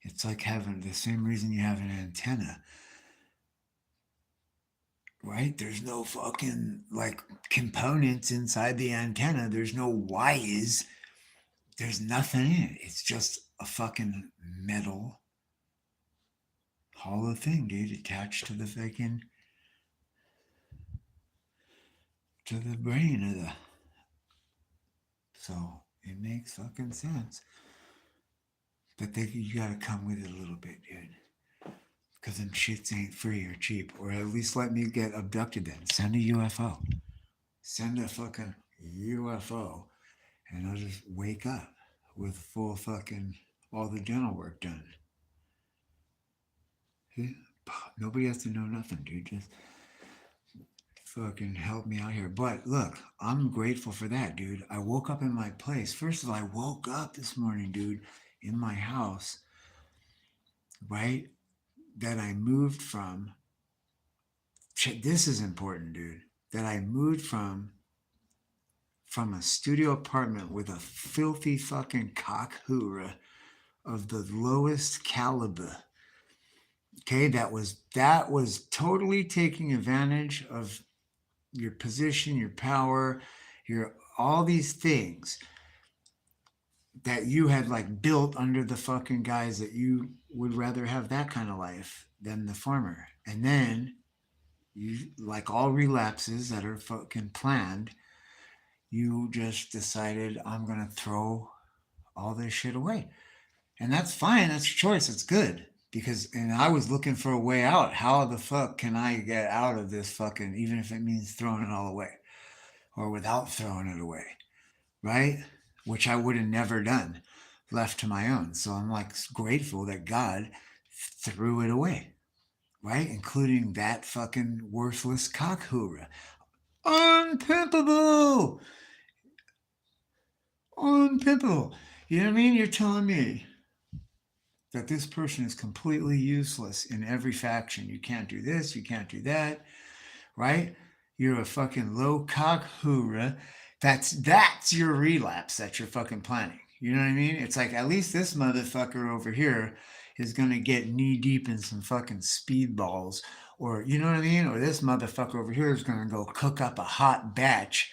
It's like having the same reason you have an antenna. Right? There's no fucking like components inside the antenna. There's no wires. There's nothing in it. It's just a fucking metal hollow thing, dude, attached to the fucking to the brain of the. So it makes fucking sense. But you gotta come with it a little bit, dude. Because them shits ain't free or cheap. Or at least let me get abducted then. Send a UFO. Send a fucking UFO and I'll just wake up with full fucking all the dental work done. Yeah. Nobody has to know nothing, dude. Just fucking help me out here. But look, I'm grateful for that, dude. I woke up in my place. First of all, I woke up this morning, dude, in my house, right? That I moved from. This is important, dude. That I moved from a studio apartment with a filthy fucking cock hoorah of the lowest caliber. Okay, that was totally taking advantage of your position, your power, your all these things that you had like built under the fucking guys that you would rather have that kind of life than the farmer. And then you, like all relapses that are fucking planned, you just decided I'm gonna throw all this shit away. And that's fine, that's your choice, it's good. Because and I was looking for a way out. How the fuck can I get out of this fucking, even if it means throwing it all away? Or without throwing it away, right? Which I would have never done left to my own. So I'm like grateful that God threw it away, right? Including that fucking worthless cock hoorah. Unpimpable! Unpimpable. You know what I mean? You're telling me that this person is completely useless in every faction. You can't do this, you can't do that, right? You're a fucking low cock hoorah. That's your relapse that you're fucking planning. You know what I mean? It's like at least this motherfucker over here is gonna get knee deep in some fucking speedballs, or you know what I mean? Or this motherfucker over here is gonna go cook up a hot batch,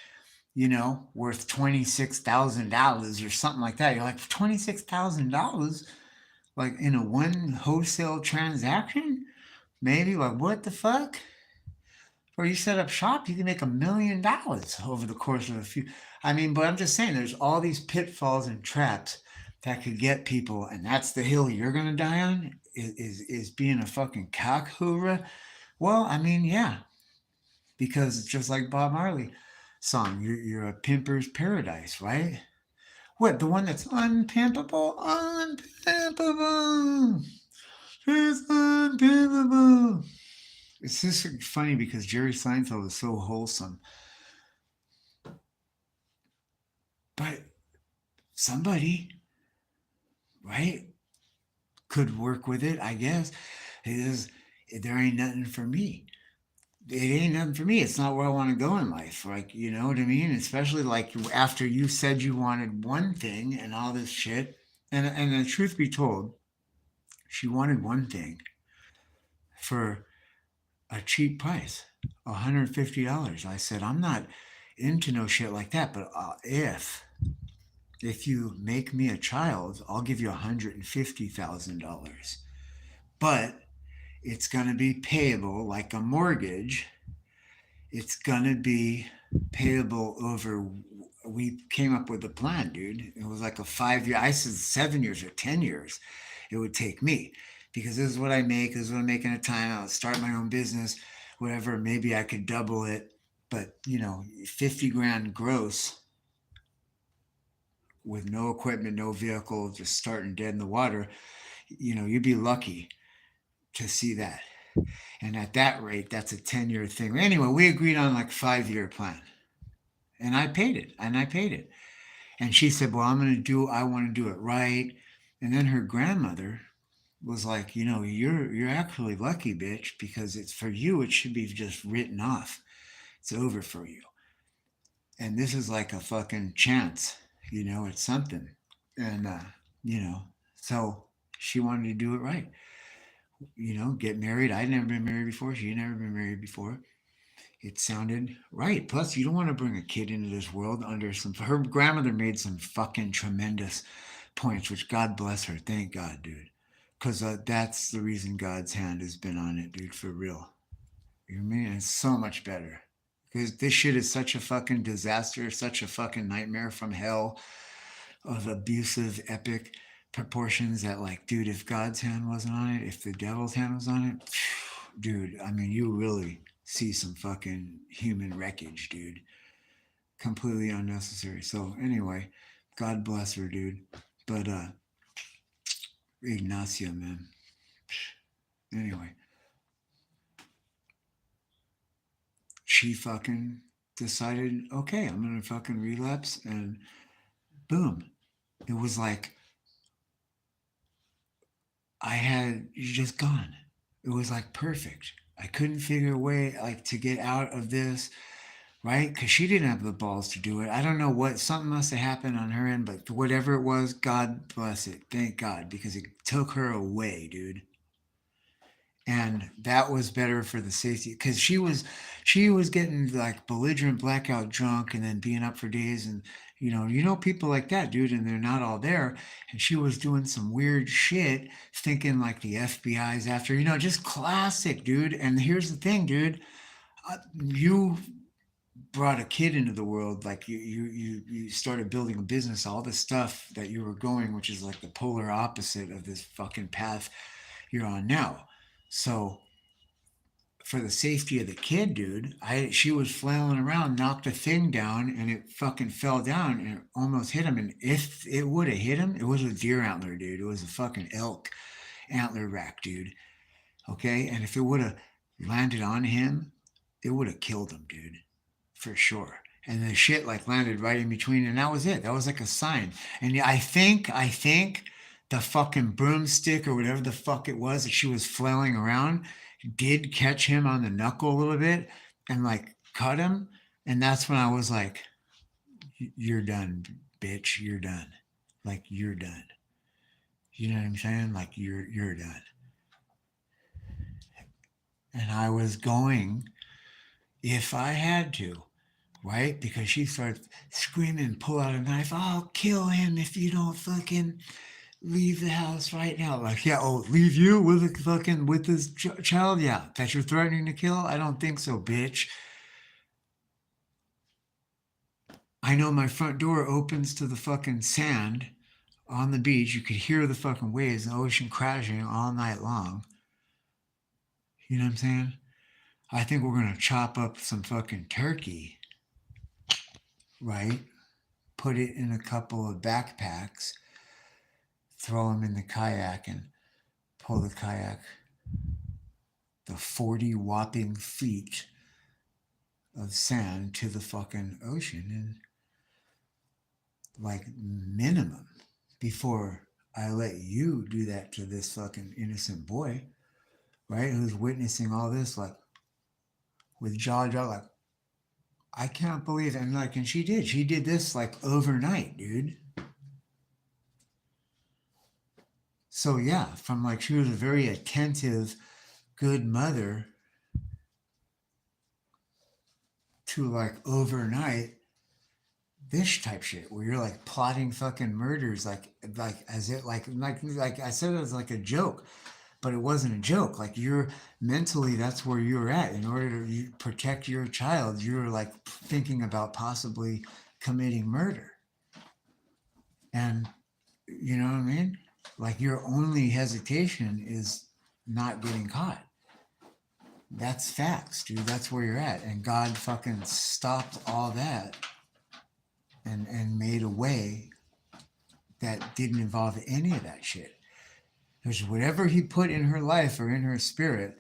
worth $26,000 or something like that. You're like $26,000, like in a one wholesale transaction, maybe like what the fuck? Or you set up shop, you can make $1 million over the course of a few. I mean, but I'm just saying, there's all these pitfalls and traps that could get people, and that's the hill you're gonna die on. Is being a fucking cock hoorah. Well, I mean, yeah, because it's just like Bob Marley song. You're a pimper's paradise, right? What, the one that's unpimpable? Unpimpable. It's unpimpable. It's just funny because Jerry Seinfeld is so wholesome. But somebody, right, could work with it, I guess. It is, there ain't nothing for me. It ain't nothing for me. It's not where I want to go in life. Like, you know what I mean? Especially like after you said you wanted one thing and all this shit. And the truth be told, she wanted one thing for a cheap price, $150. I said, I'm not into no shit like that, but if you make me a child, I'll give you $150,000. But it's going to be payable like a mortgage. It's going to be payable over. We came up with a plan, dude. It was like a 5 year. I said 7 years or 10 years. It would take me because this is what I make. This is what I make in a time. I'll start my own business, whatever. Maybe I could double it, but 50 grand gross with no equipment, no vehicle, just starting dead in the water. You'd be lucky to see that. And at that rate, that's a 10-year thing. Anyway, we agreed on like 5 year plan. And I paid it. And she said, well, I want to do it right. And then her grandmother was like, you're actually lucky, bitch, because it's for you, it should be just written off. It's over for you. And this is like a fucking chance, it's something. And, so she wanted to do it right. Get married. I'd never been married before. She had never been married before. It sounded right. Plus, you don't want to bring a kid into this world under some. Her grandmother made some fucking tremendous points, which God bless her. Thank God, dude. Because that's the reason God's hand has been on it, dude, for real. You know what I mean? It's so much better. Because this shit is such a fucking disaster, such a fucking nightmare from hell of abusive, epic proportions that, like, dude, if God's hand wasn't on it, if the devil's hand was on it, dude, I mean, you really see some fucking human wreckage, dude. Completely unnecessary. So, anyway, God bless her, dude. But Ignacia, man. Anyway, she fucking decided, okay, I'm gonna fucking relapse, and boom. It was like I had just gone. It was like perfect. I couldn't figure a way like to get out of this, right? Because she didn't have the balls to do it. I don't know what, something must have happened on her end, but whatever it was, God bless it. Thank God, because it took her away, dude. And that was better for the safety, because she was getting like belligerent blackout drunk and then being up for days, and people like that, dude, and they're not all there. And she was doing some weird shit, thinking like the FBI's after, just classic, dude. And here's the thing, dude, you brought a kid into the world, like you started building a business, all the stuff that you were going, which is like the polar opposite of this fucking path you're on now. So for the safety of the kid, dude, she was flailing around, knocked a thing down, and it fucking fell down and it almost hit him. And if it would have hit him, it was a deer antler, dude. It was a fucking elk antler rack, dude. Okay, and if it would have landed on him, it would have killed him, dude, for sure. And the shit like landed right in between, and that was it. That was like a sign. And yeah, I think the fucking broomstick or whatever the fuck it was that she was flailing around did catch him on the knuckle a little bit and like cut him. And that's when I was like, "You're done, bitch. You're done. Like you're done." You know what I'm saying? Like you're done. And I was going if I had to, right? Because she started screaming, pull out a knife. I'll kill him if you don't fucking leave the house right now. Like, yeah, oh, leave you with a fucking with this child? Yeah, that you're threatening to kill? I don't think so, bitch. I know my front door opens to the fucking sand on the beach. You could hear the fucking waves and the ocean crashing all night long. You know what I'm saying? I think we're gonna chop up some fucking turkey, right? Put it in a couple of backpacks, throw them in the kayak, and pull the kayak the 40 whopping feet of sand to the fucking ocean, and like minimum, before I let you do that to this fucking innocent boy, right? Who's witnessing all this, like with jaw drop, like, I can't believe it. And like, and she did this like overnight, dude. So yeah, from like she was a very attentive, good mother to like overnight this type shit where you're like plotting fucking murders, like as it like I said, it was like a joke, but it wasn't a joke. Like you're mentally, that's where you're at. In order to protect your child, you're like thinking about possibly committing murder. And you know what I mean? Like your only hesitation is not getting caught. That's facts, dude. That's where you're at. And God fucking stopped all that and made a way that didn't involve any of that shit. There's whatever he put in her life or in her spirit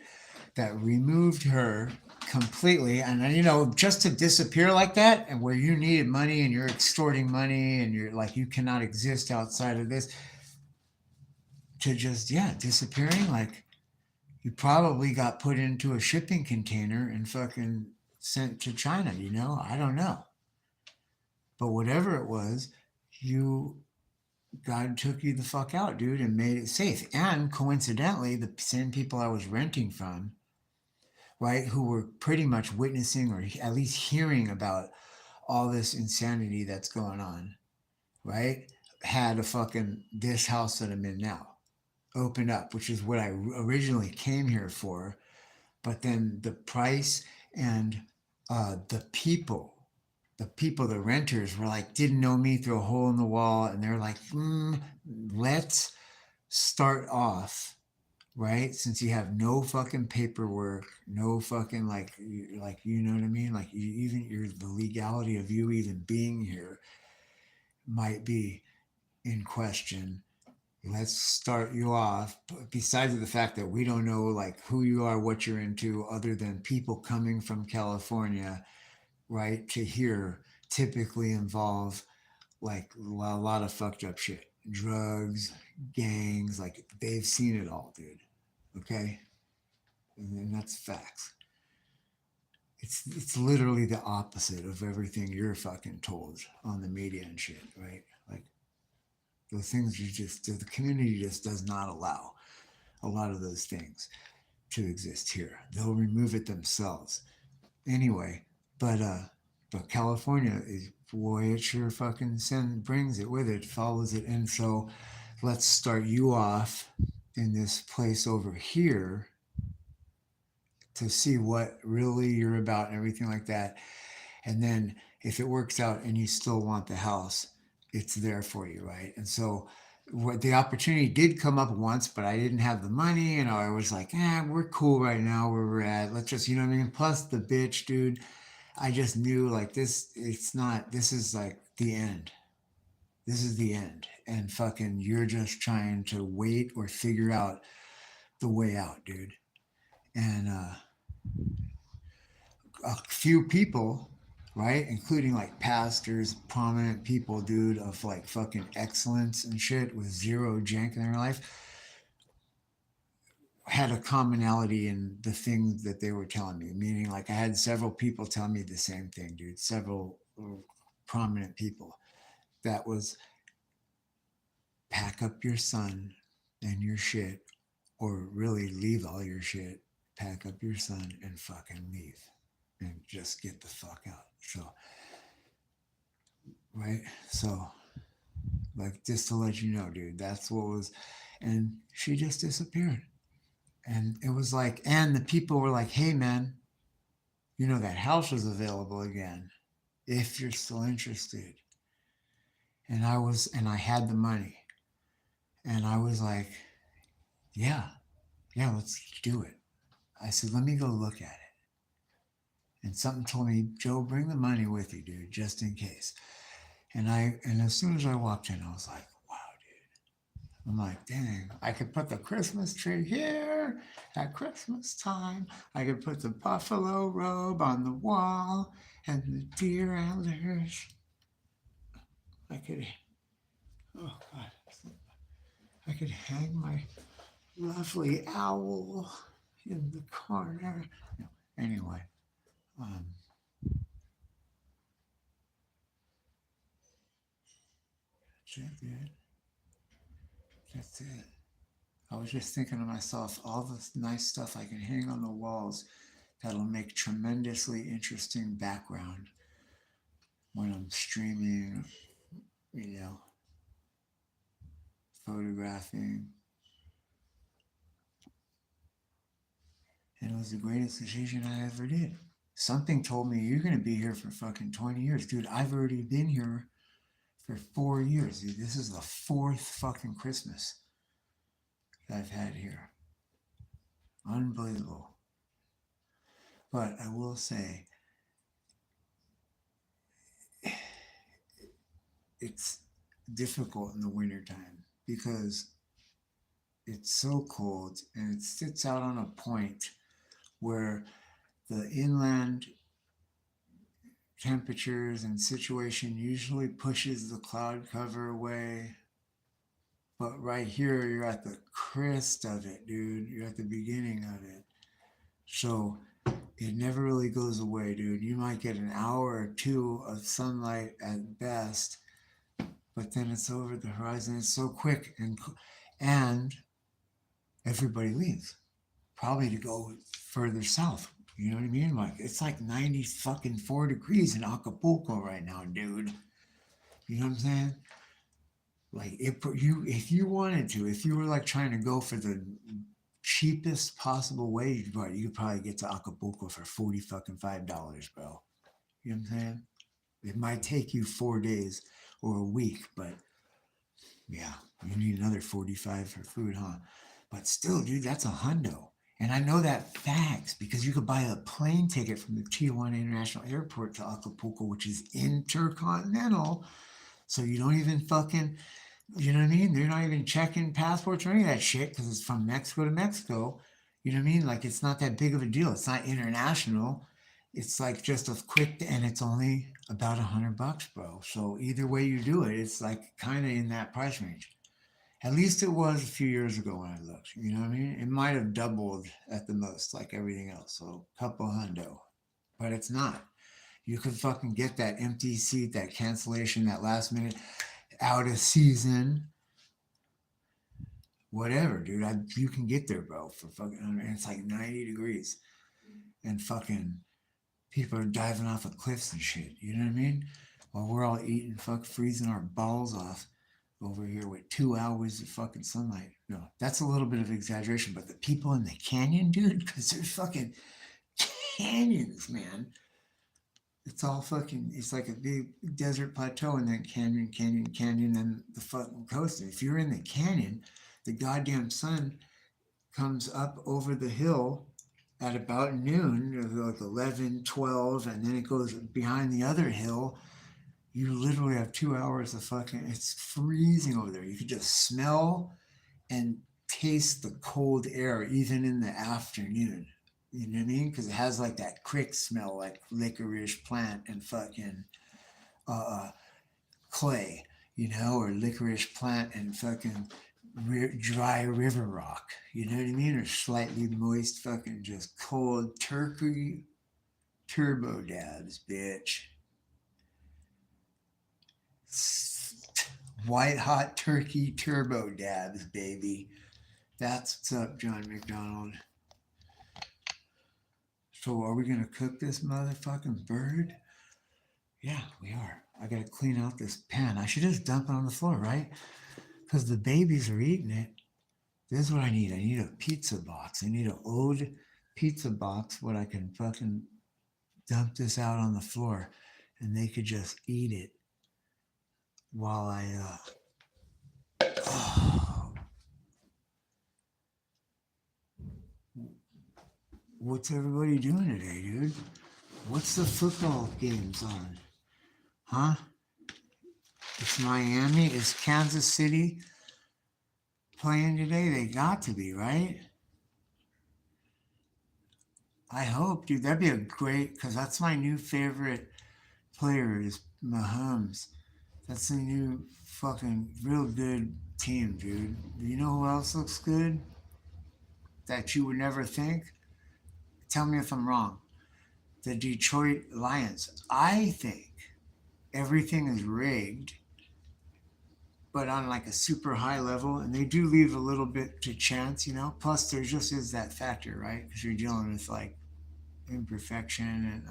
that removed her completely. And then, just to disappear like that, and where you needed money and you're extorting money and you're like, you cannot exist outside of this, to just, yeah, disappearing. Like you probably got put into a shipping container and fucking sent to China, I don't know. But whatever it was, you God took you the fuck out, dude, and made it safe. And coincidentally, the same people I was renting from, right, who were pretty much witnessing or at least hearing about all this insanity that's going on, right, had a fucking this house that I'm in now opened up, which is what I originally came here for. But then the price and the renters were like, didn't know me through a hole in the wall. And they're like, let's start off, right? Since you have no fucking paperwork, no fucking like, you know what I mean? Like even the legality of you even being here. might be in question. Let's start you off. Besides the fact that we don't know like who you are, what you're into, other than people coming from California, right, to here typically involve like a lot of fucked up shit, drugs, gangs. Like they've seen it all, dude. Okay, and that's facts. It's literally the opposite of everything you're fucking told on the media and shit, right? Like those things you just the community just does not allow a lot of those things to exist here. They'll remove it themselves anyway. But California is, boy, it sure fucking brings it with it, follows it. And so let's start you off in this place over here to see what really you're about and everything like that. And then if it works out and you still want the house, it's there for you, right? And so what the opportunity did come up once, but I didn't have the money, and I was like, we're cool right now where we're at. Let's just, you know what I mean? Plus the bitch, dude, I just knew like this, it's not, this is like the end. This is the end. And fucking, you're just trying to wait or figure out the way out, dude. And a few people, right, including like pastors, prominent people, dude, of like fucking excellence and shit with zero jank in their life, had a commonality in the things that they were telling me. Meaning, like, I had several people tell me the same thing, dude. Several prominent people. That was pack up your son and your shit, or really leave all your shit, pack up your son and fucking leave and just get the fuck out. So, right? So, like, just to let you know, dude, that's what was, and she just disappeared. And it was like, and the people were like, hey, man, you know, that house is available again if you're still interested. And I had the money. And I was like, yeah, let's do it. I said, let me go look at it. And something told me, Joe, bring the money with you, dude, just in case. And as soon as I walked in, I was like, wow, dude. I'm like, dang, I could put the Christmas tree here at Christmas time. I could put the buffalo robe on the wall and the deer antlers. I could, oh God, I could hang my lovely owl in the corner. No, anyway, that's it, dude. That's it. I was just thinking to myself, all this nice stuff I can hang on the walls that'll make tremendously interesting background when I'm streaming, you know, photographing. And it was the greatest decision I ever did. Something told me, you're going to be here for fucking 20 years. Dude, I've already been here for 4 years. Dude, this is the fourth fucking Christmas that I've had here. Unbelievable. But I will say, it's difficult in the wintertime because it's so cold and it sits out on a point where the inland temperatures and situation usually pushes the cloud cover away. But right here, you're at the crest of it, dude. You're at the beginning of it. So it never really goes away, dude. You might get an hour or two of sunlight at best, but then it's over the horizon. It's so quick, and everybody leaves, probably to go further south. You know what I mean? Like, it's like 90 fucking 4 degrees in Acapulco right now, dude. You know what I'm saying? Like, if you wanted to, if you were like trying to go for the cheapest possible way, you could probably get to Acapulco for $45, bro. You know what I'm saying? It might take you 4 days or a week, but yeah, you need another 45 for food, huh? But still, dude, that's a hundo. And I know that facts because you could buy a plane ticket from the Tijuana International Airport to Acapulco, which is intercontinental. So you don't even fucking, you know what I mean? They're not even checking passports or any of that shit because it's from Mexico to Mexico. You know what I mean? Like it's not that big of a deal. It's not international. It's like just a quick, and it's only about $100, bro. So either way you do it, it's like kind of in that price range. At least it was a few years ago when I looked. You know what I mean? It might have doubled at the most, like everything else. So couple hundo, but it's not. You could fucking get that empty seat, that cancellation, that last minute out of season, whatever, dude. You can get there, bro, for fucking. And it's like 90 degrees, and fucking people are diving off of cliffs and shit. You know what I mean? While we're all eating, freezing our balls off over here with 2 hours of fucking sunlight. No, that's a little bit of exaggeration, but the people in the canyon, dude, because there's fucking canyons, man. It's all fucking, it's like a big desert plateau and then canyon, and the fucking coast. And if you're in the canyon, the goddamn sun comes up over the hill at about noon, like 11, 12, and then it goes behind the other hill. You literally have 2 hours of fucking, it's freezing over there. You can just smell and taste the cold air even in the afternoon. You know what I mean? Because it has like that crick smell, like licorice plant and fucking clay, you know, or licorice plant and fucking dry river rock. You know what I mean? Or slightly moist, fucking just cold turkey turbo dabs, bitch. White hot turkey turbo dabs, baby. That's what's up, John McDonald. So are we gonna cook this motherfucking bird? Yeah, we are. I gotta clean out this pan. I should just dump it on the floor, right? Because the babies are eating it. This is what I need. I need a pizza box. I need an old pizza box where I can fucking dump this out on the floor and they could just eat it while I oh, what's everybody doing today, dude? What's the football games on? Huh? It's Miami. Is Kansas City playing today? They got to be, right? I hope, dude. That'd be a great, because that's my new favorite player is Mahomes. That's a new fucking real good team, dude. You know who else looks good that you would never think? Tell me if I'm wrong. The Detroit Lions. I think everything is rigged, but on like a super high level, and they do leave a little bit to chance, you know. Plus, there just is that factor, right? Because you're dealing with like imperfection and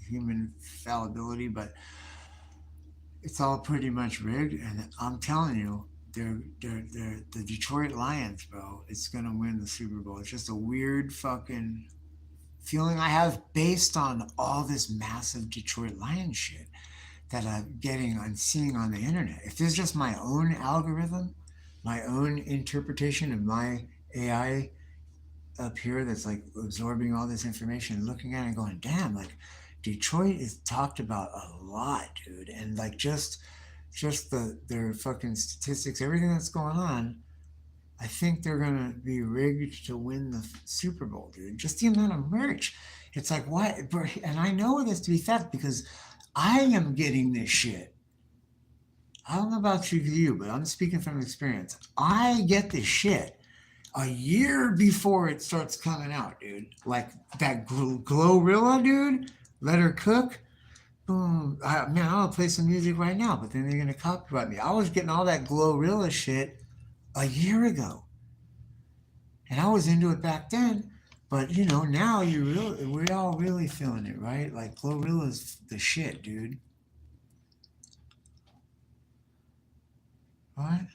human fallibility, but it's all pretty much rigged. And I'm telling you, they're the Detroit Lions, bro. It's gonna win the Super Bowl. It's just a weird fucking feeling I have based on all this massive Detroit Lions shit that I'm getting and seeing on the internet. If there's just my own algorithm, my own interpretation of my AI up here that's like absorbing all this information and looking at it and going, damn, like Detroit is talked about a lot, dude. And like just their fucking statistics, everything that's going on, I think they're gonna be rigged to win the Super Bowl, dude. Just the amount of merch. It's like what? And I know this to be fact because I am getting this shit. I don't know about you, but I'm speaking from experience. I get this shit a year before it starts coming out, dude. Like that Glorilla, dude. Let her cook. Boom. Man, I want to play some music right now, but then they're gonna copyright me. I was getting all that Glorilla shit a year ago, and I was into it back then. But you know, now we're all really feeling it, right? Like Glorilla's the shit, dude. What?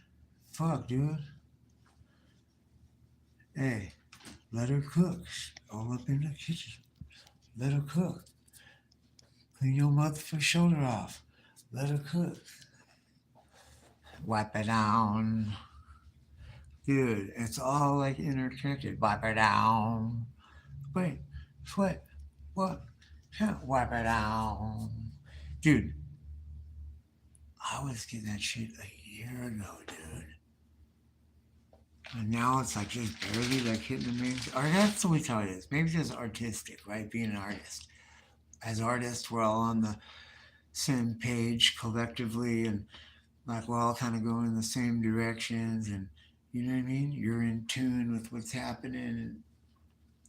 Fuck, dude. Hey, let her cook. All up in the kitchen. Let her cook. Clean your motherfucking shoulder off. Let her cook. Wipe it down. Dude, it's all like interconnected. Wipe it down. Wait, sweat. What? Yeah, wipe it down. Dude, I was getting that shit a year ago, dude. And now it's like just barely like hitting the main. Or that's always how it is. Maybe just artistic, right? Being an artist. As artists, we're all on the same page collectively, and like we're all kind of going in the same directions, and you know what I mean? You're in tune with what's happening, and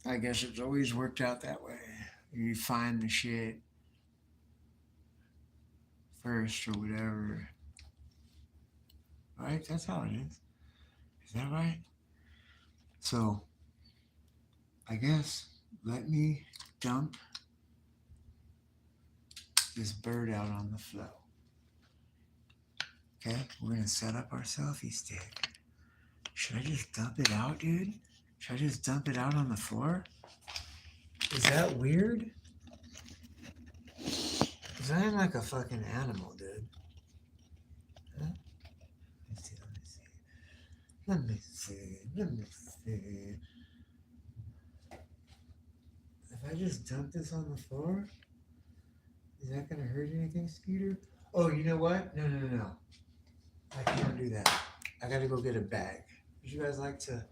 I guess it's always worked out that way. You find the shit first or whatever. Right? That's how it is. Is that right? So, I guess let me dump this bird out on the flow. Okay? We're going to set up our selfie stick. Should I just dump it out, dude? Should I just dump it out on the floor? Is that weird? Because I am like a fucking animal, dude. Huh? Let me see. If I just dump this on the floor, is that going to hurt anything, Skeeter? Oh, you know what? No. I can't do that. I got to go get a bag. Would you guys like to...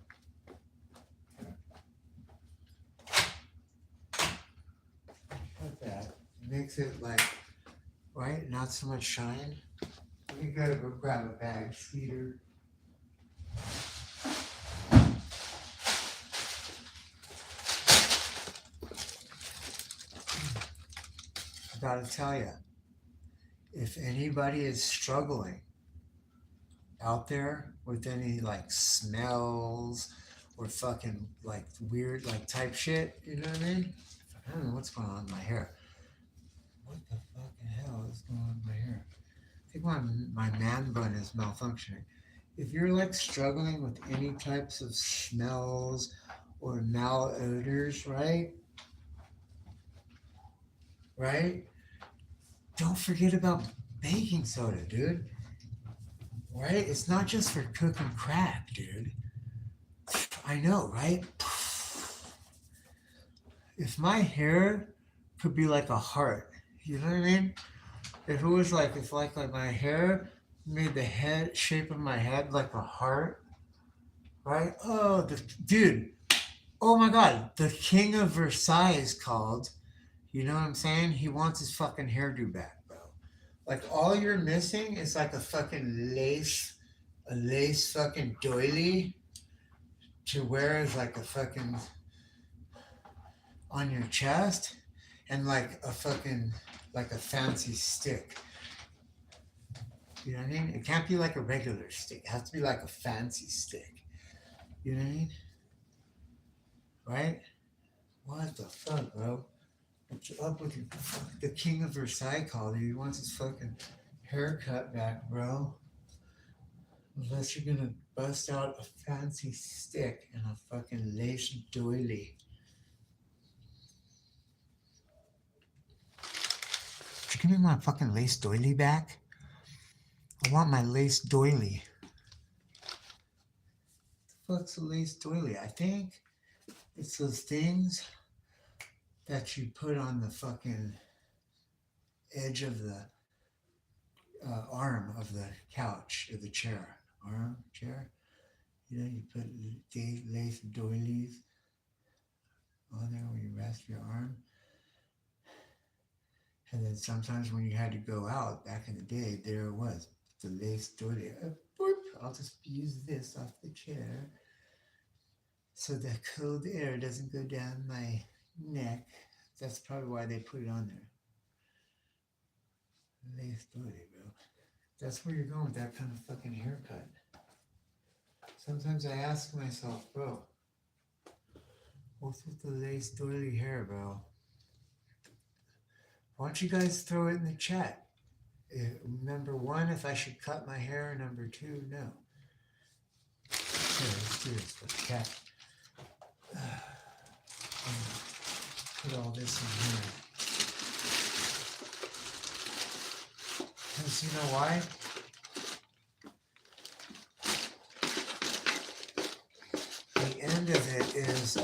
Like that. Makes it like, right? Not so much shine. You got to go grab a bag, Skeeter. I gotta tell you, if anybody is struggling out there with any like smells or fucking like weird like type shit, you know what I mean? I don't know what's going on with my hair. What the fucking hell is going on with my hair? I think my man bun is malfunctioning. If you're like struggling with any types of smells or malodors, right? Don't forget about baking soda, dude. Right? It's not just for cooking crap, dude. I know, right? If my hair could be like a heart, you know what I mean? If it was like, it's like my hair made the head shape of my head like a heart, right? Oh, dude. Oh my God. The King of Versailles is called. You know what I'm saying? He wants his fucking hairdo back, bro. Like all you're missing is like a fucking lace fucking doily to wear as like a fucking on your chest, and like a fucking like a fancy stick. You know what I mean? It can't be like a regular stick. It has to be like a fancy stick. You know what I mean? Right? What the fuck, bro? What's up with you? The King of Versailles called you. He wants his fucking haircut back, bro. Unless you're gonna bust out a fancy stick and a fucking lace doily. Could you give me my fucking lace doily back? I want my lace doily. What the fuck's a lace doily? I think it's those things that you put on the fucking edge of the arm of the couch or the chair. Arm, chair. You know, you put lace doilies on there where you rest your arm. And then sometimes when you had to go out back in the day, there it was, the lace doily. I'll just use this off the chair so the cold air doesn't go down my neck. That's probably why they put it on there. Lace doily, bro. That's where you're going with that kind of fucking haircut. Sometimes I ask myself, bro, what's with the lace doily hair, bro? Why don't you guys throw it in the chat? Number one, if I should cut my hair. Number two, no. Okay, let's do this for the cat. Put all this in here. Because you know why? The end of it is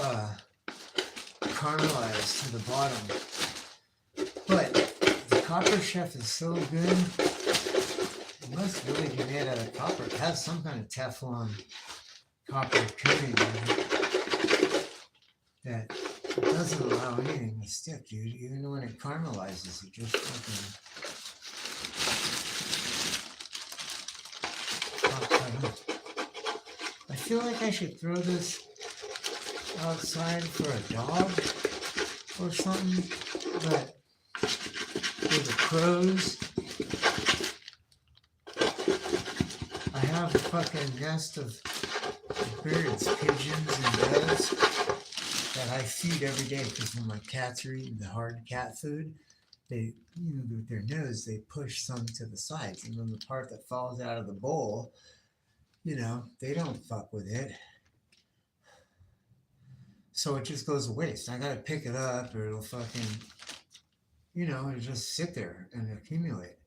caramelized to the bottom. But the Copper Chef is so good, must really be made out of copper. It has some kind of Teflon copper coating on it that doesn't allow anything to stick, dude. Even when it caramelizes, it just fucking pops right up. I feel like I should throw this outside for a dog or something, but for the crows, I have a fucking nest of birds, pigeons, and doves that I feed every day because when my cats are eating the hard cat food, they, with their nose, they push some to the sides, and then the part that falls out of the bowl, they don't fuck with it. So it just goes to waste. I gotta pick it up or it'll fucking, it'll just sit there and accumulate.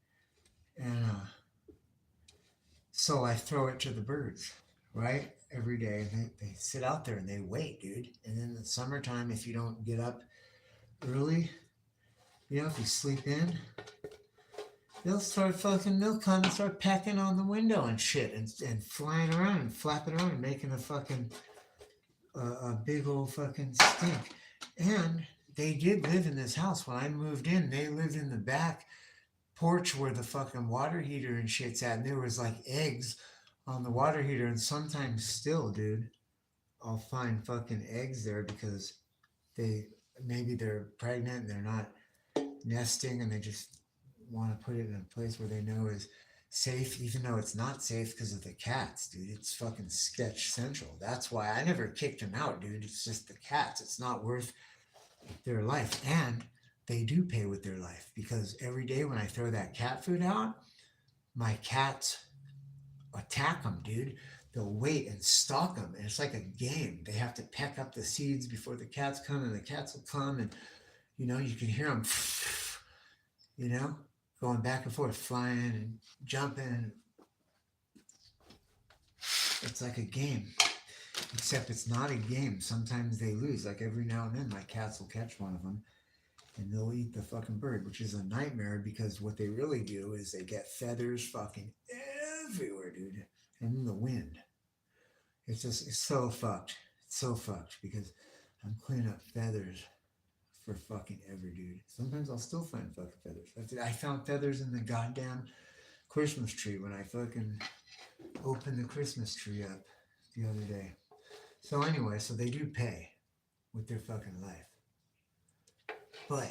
And so I throw it to the birds, right? Every day. And they sit out there and they wait, dude. And in the summertime, if you don't get up early, if you sleep in, they'll come and start pecking on the window and shit and flying around and flapping around and making a big old fucking stink. And they did live in this house. When I moved in, they lived in the back porch where the fucking water heater and shit's at. And there was like eggs on the water heater. And sometimes still, dude, I'll find fucking eggs there because maybe they're pregnant and they're not nesting and they just want to put it in a place where they know is safe, even though it's not safe because of the cats, dude. It's fucking sketch central. That's why I never kicked them out, dude. It's just the cats. It's not worth their life. And they do pay with their life because every day when I throw that cat food out, my cats attack them, dude. They'll wait and stalk them. And it's like a game. They have to peck up the seeds before the cats come, and the cats will come and, you can hear them, going back and forth, flying and jumping. It's like a game, except it's not a game. Sometimes they lose. Like every now and then, my cats will catch one of them and they'll eat the fucking bird, which is a nightmare because what they really do is they get feathers fucking everywhere, dude. And in the wind. It's so fucked. It's so fucked because I'm cleaning up feathers for fucking ever, dude. Sometimes I'll still find fucking feathers. I found feathers in the goddamn Christmas tree when I fucking opened the Christmas tree up the other day. So anyway, so they do pay with their fucking life. But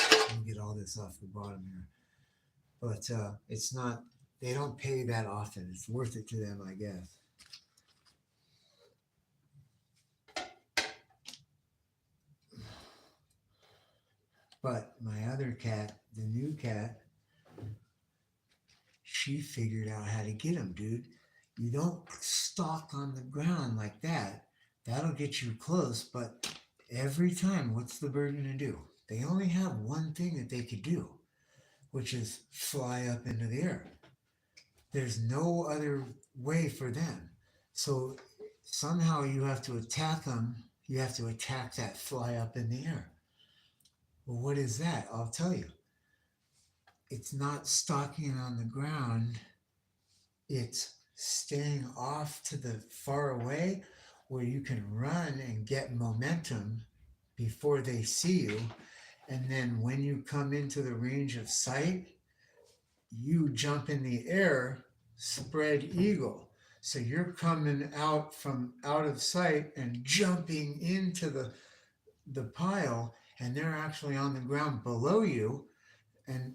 let me get all this off the bottom here. But it's not, they don't pay that often. It's worth it to them, I guess. But my other cat, the new cat, she figured out how to get them, dude. You don't stalk on the ground like that. That'll get you close, but every time, what's the bird going to do? They only have one thing that they could do, which is fly up into the air. There's no other way for them. So somehow you have to attack them. You have to attack that fly up in the air. Well, what is that? I'll tell you. It's not stalking on the ground. It's staying off to the far away where you can run and get momentum before they see you. And then when you come into the range of sight, you jump in the air, spread eagle. So you're coming out from out of sight and jumping into the pile, and they're actually on the ground below you. And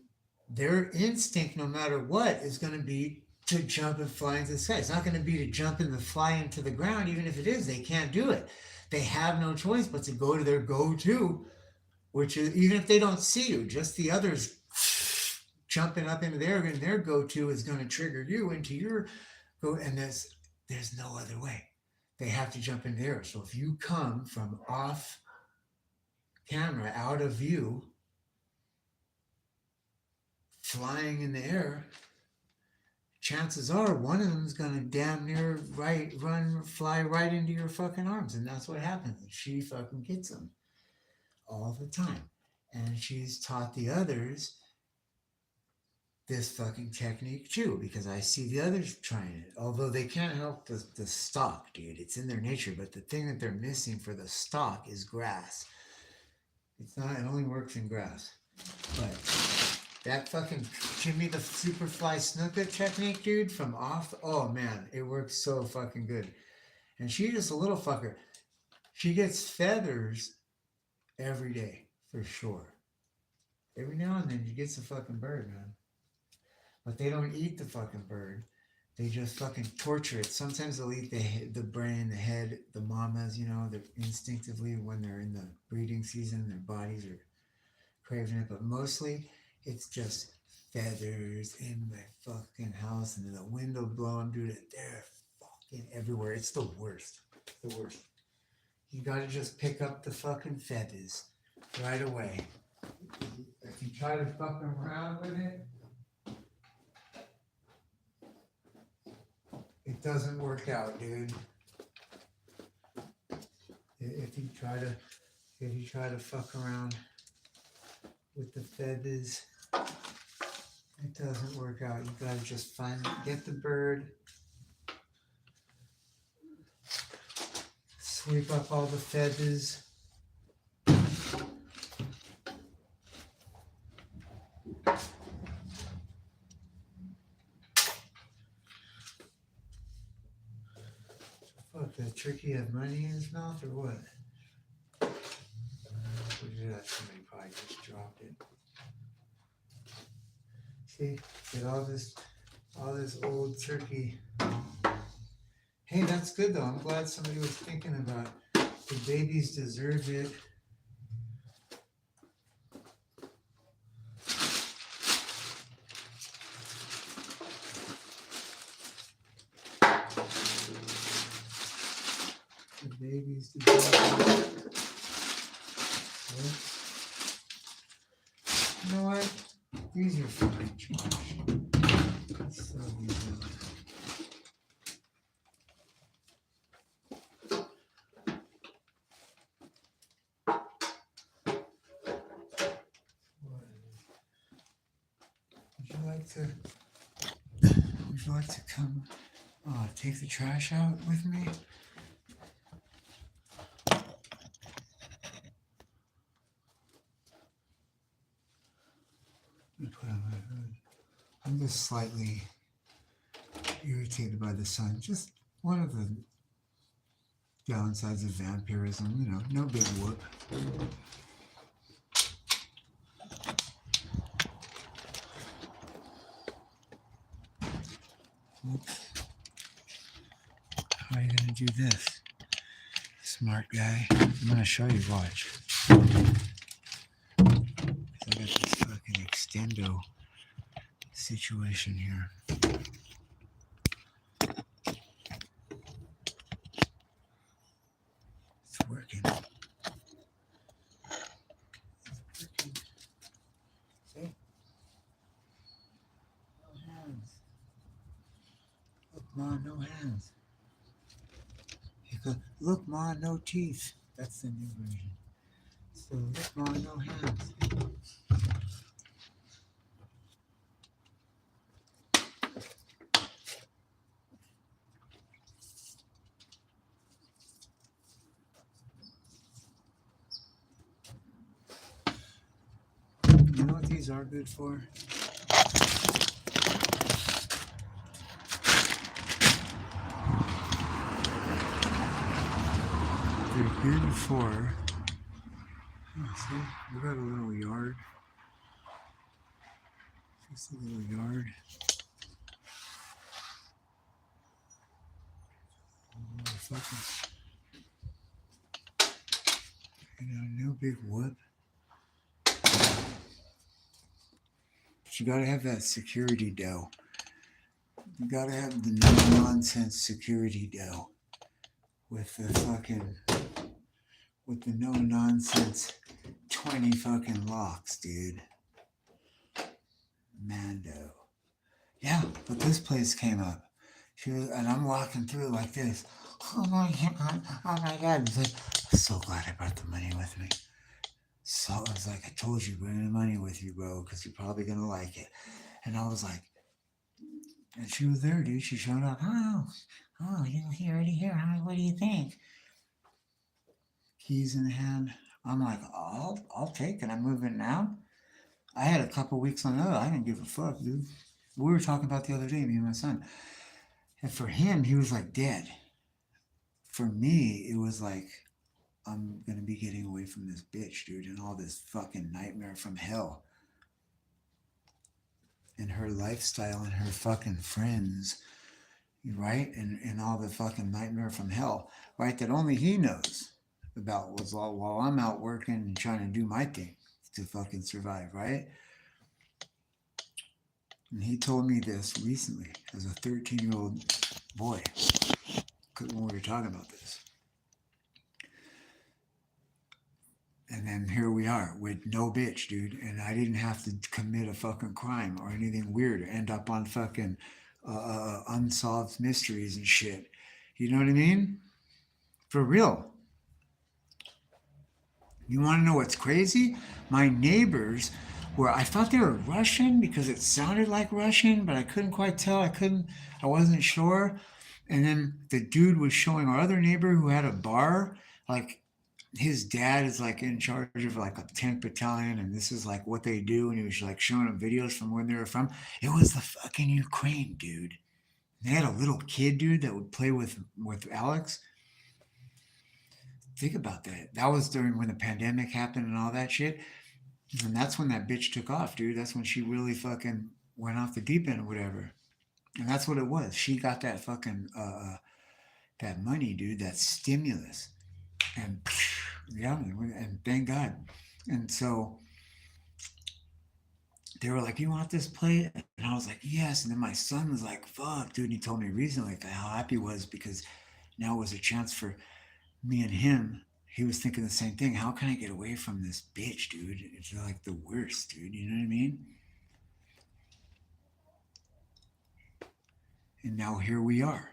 their instinct, no matter what, is going to be to jump and fly into the sky. It's not going to be to jump and fly into the ground. Even if it is, they can't do it. They have no choice but to go to their go-to, which is, even if they don't see you, just the others jumping up into there, and their go-to is going to trigger you into your go. And there's no other way. They have to jump in the air. So if you come from off camera, out of view, flying in the air, chances are one of them is going to damn near fly right into your fucking arms. And that's what happens. She fucking gets them all the time. And she's taught the others this fucking technique too, because I see the others trying it. Although they can't help the stalk, dude. It's in their nature. But the thing that they're missing for the stalk is grass. It's not, it only works in grass. But that fucking Jimmy the Superfly Snuka technique, dude, from off, oh man, it works so fucking good. And she's just a little fucker. She gets feathers every day, for sure. Every now and then she gets a fucking bird, man. But they don't eat the fucking bird. They just fucking torture it. Sometimes they'll eat the brain, the head, the mamas, you know, they're instinctively when they're in the breeding season, their bodies are craving it. But mostly it's just feathers in my fucking house and the window blowing, dude. They're fucking everywhere. It's the worst. The worst. You gotta just pick up the fucking feathers right away. If you try to fuck around with it, it doesn't work out, dude. If you try to fuck around with the feathers, it doesn't work out. You gotta just get the bird, sweep up all the feathers. Fuck, the turkey have money in his mouth or what? Somebody probably just dropped it. See, get all this old turkey. Hey, that's good though. I'm glad somebody was thinking about the babies deserve it. The babies deserve it. You know what? These are fine trash. Let's throw these out. Would you like to come take the trash out with me? Put on my hood. I'm just slightly irritated by the sun. Just one of the downsides of vampirism, you know, no big whoop. Oops. How are you gonna do this? Smart guy. I'm gonna show you, watch. I got this fucking extendo situation here. It's working. See? No hands. Look, Ma, no hands. You go, look, Ma, no teeth. That's the new version. So, look, Ma, no hands. You know what these are good for? They're good for, see, we got a little yard. Just a little yard. No big whoop. But you gotta have that security dough. You gotta have the no-nonsense security dough with the no-nonsense 20 fucking locks, dude. Mando. Yeah, but this place came up. And I'm walking through like this. Oh my God. He's like, I'm so glad I brought the money with me. So I was like, I told you, bring the money with you, bro, because you're probably gonna like it. And I was like, and she was there, dude. She showed up. You're already here. What do you think? Keys in hand. I'm like, I'll take it. I'm moving now. I had a couple weeks on I didn't give a fuck, dude. We were talking about the other day, me and my son. And for him, he was like dead. For me, it was like, I'm gonna be getting away from this bitch, dude, and all this fucking nightmare from hell. And her lifestyle and her fucking friends, right? And all the fucking nightmare from hell, right? That only he knows about was all while I'm out working and trying to do my thing to fucking survive, right? And he told me this recently as a 13-year-old boy when we were talking about this. And then here we are with no bitch, dude. And I didn't have to commit a fucking crime or anything weird or end up on fucking unsolved mysteries and shit. You know what I mean? For real. You want to know what's crazy? My neighbors I thought they were Russian because it sounded like Russian, but I couldn't quite tell. I wasn't sure. And then the dude was showing our other neighbor who had a bar, like his dad is like in charge of like a tank battalion, and this is like what they do. And he was like showing them videos from where they were from. It was the fucking Ukraine, dude. They had a little kid, dude, that would play with Alex. Think about that. That was during when the pandemic happened and all that shit. And that's when that bitch took off, dude. That's when she really fucking went off the deep end or whatever. And that's what it was. She got that fucking that money, dude, that stimulus. And yeah, and thank God. And so they were like, "You want this plate?" And I was like, "Yes." And then my son was like, "Fuck, dude." And he told me recently like how happy he was because now was a chance for me and him. He was thinking the same thing. How can I get away from this bitch, dude? It's like the worst, dude. You know what I mean? And now here we are.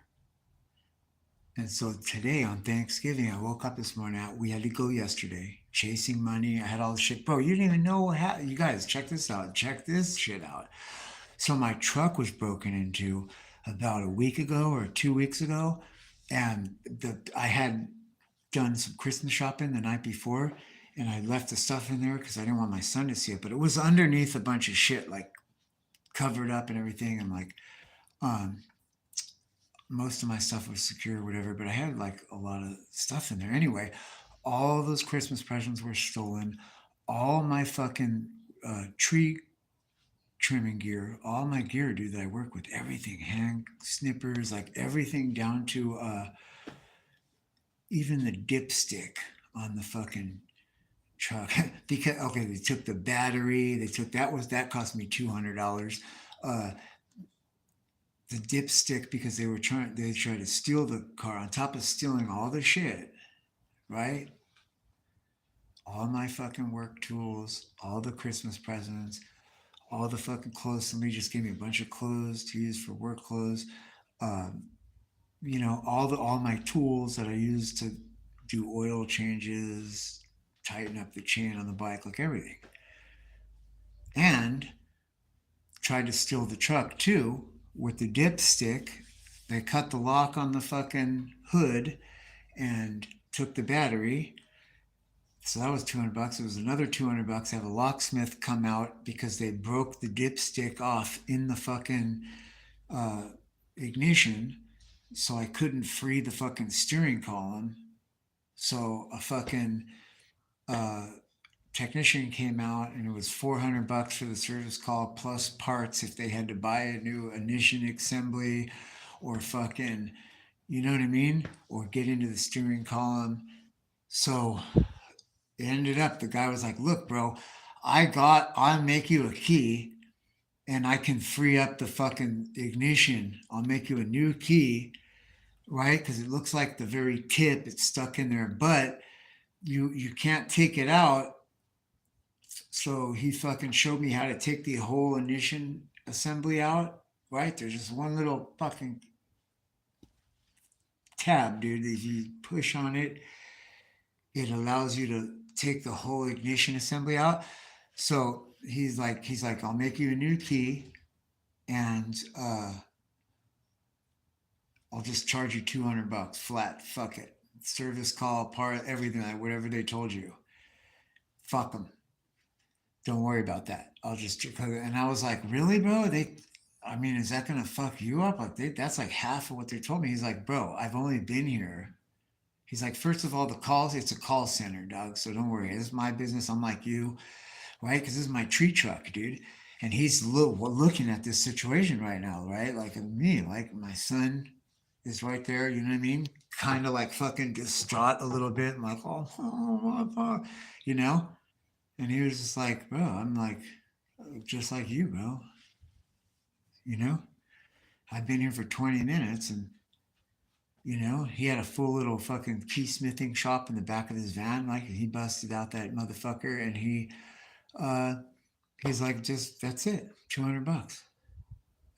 And so today on Thanksgiving, I woke up this morning. We had to go yesterday, chasing money. I had all the shit. Bro, you didn't even know what happened. You guys, check this out. Check this shit out. So my truck was broken into about a week ago or 2 weeks ago. And I had done some Christmas shopping the night before. And I left the stuff in there because I didn't want my son to see it. But it was underneath a bunch of shit, like covered up and everything. And like, um, most of my stuff was secure or whatever, but I had like a lot of stuff in there. Anyway, all those Christmas presents were stolen. All my fucking tree trimming gear, all my gear, dude, that I work with, everything, hand snippers, like everything down to even the dipstick on the fucking truck. Because okay, they took the battery. That cost me $200. Uh, the dipstick because they tried to steal the car on top of stealing all the shit, right? All my fucking work tools, all the Christmas presents, all the fucking clothes. Somebody just gave me a bunch of clothes to use for work clothes. Um, all my tools that I use to do oil changes, tighten up the chain on the bike, like everything. And tried to steal the truck too with the dipstick. They cut the lock on the fucking hood and took the battery. So that was $200. It was another $200. Have a locksmith come out because they broke the dipstick off in the fucking uh, ignition. So I couldn't free the fucking steering column. So a fucking uh, technician came out and it was $400 for the service call plus parts if they had to buy a new ignition assembly or fucking, you know what I mean? Or get into the steering column. So it ended up, the guy was like, "Look, bro, I'll make you a key and I can free up the fucking ignition. I'll make you a new key, right? Because it looks like the very tip, it's stuck in there, but you can't take it out." So he fucking showed me how to take the whole ignition assembly out, right? There's just one little fucking tab, dude. If you push on it, it allows you to take the whole ignition assembly out. So he's like, I'll make you a new key, and I'll just charge you $200 flat. Fuck it. Service call, part, everything, like whatever they told you. Fuck them. Don't worry about that. I'll just, and I was like, really, bro? I mean, is that gonna fuck you up? Like, that's like half of what they told me. He's like, bro, I've only been here. He's like, first of all, the calls, it's a call center, dog. So don't worry. This is my business. I'm like you, right? Because this is my tree truck, dude. And he's looking at this situation right now, right? Like me, like my son is right there. You know what I mean? Kind of like fucking distraught a little bit. I'm like, oh, you know? And he was just like, bro, I'm like, just like you, bro. You know, I've been here for 20 minutes, and, he had a full little fucking key smithing shop in the back of his van. Like, he busted out that motherfucker, and uh, he's like, just, that's it, $200.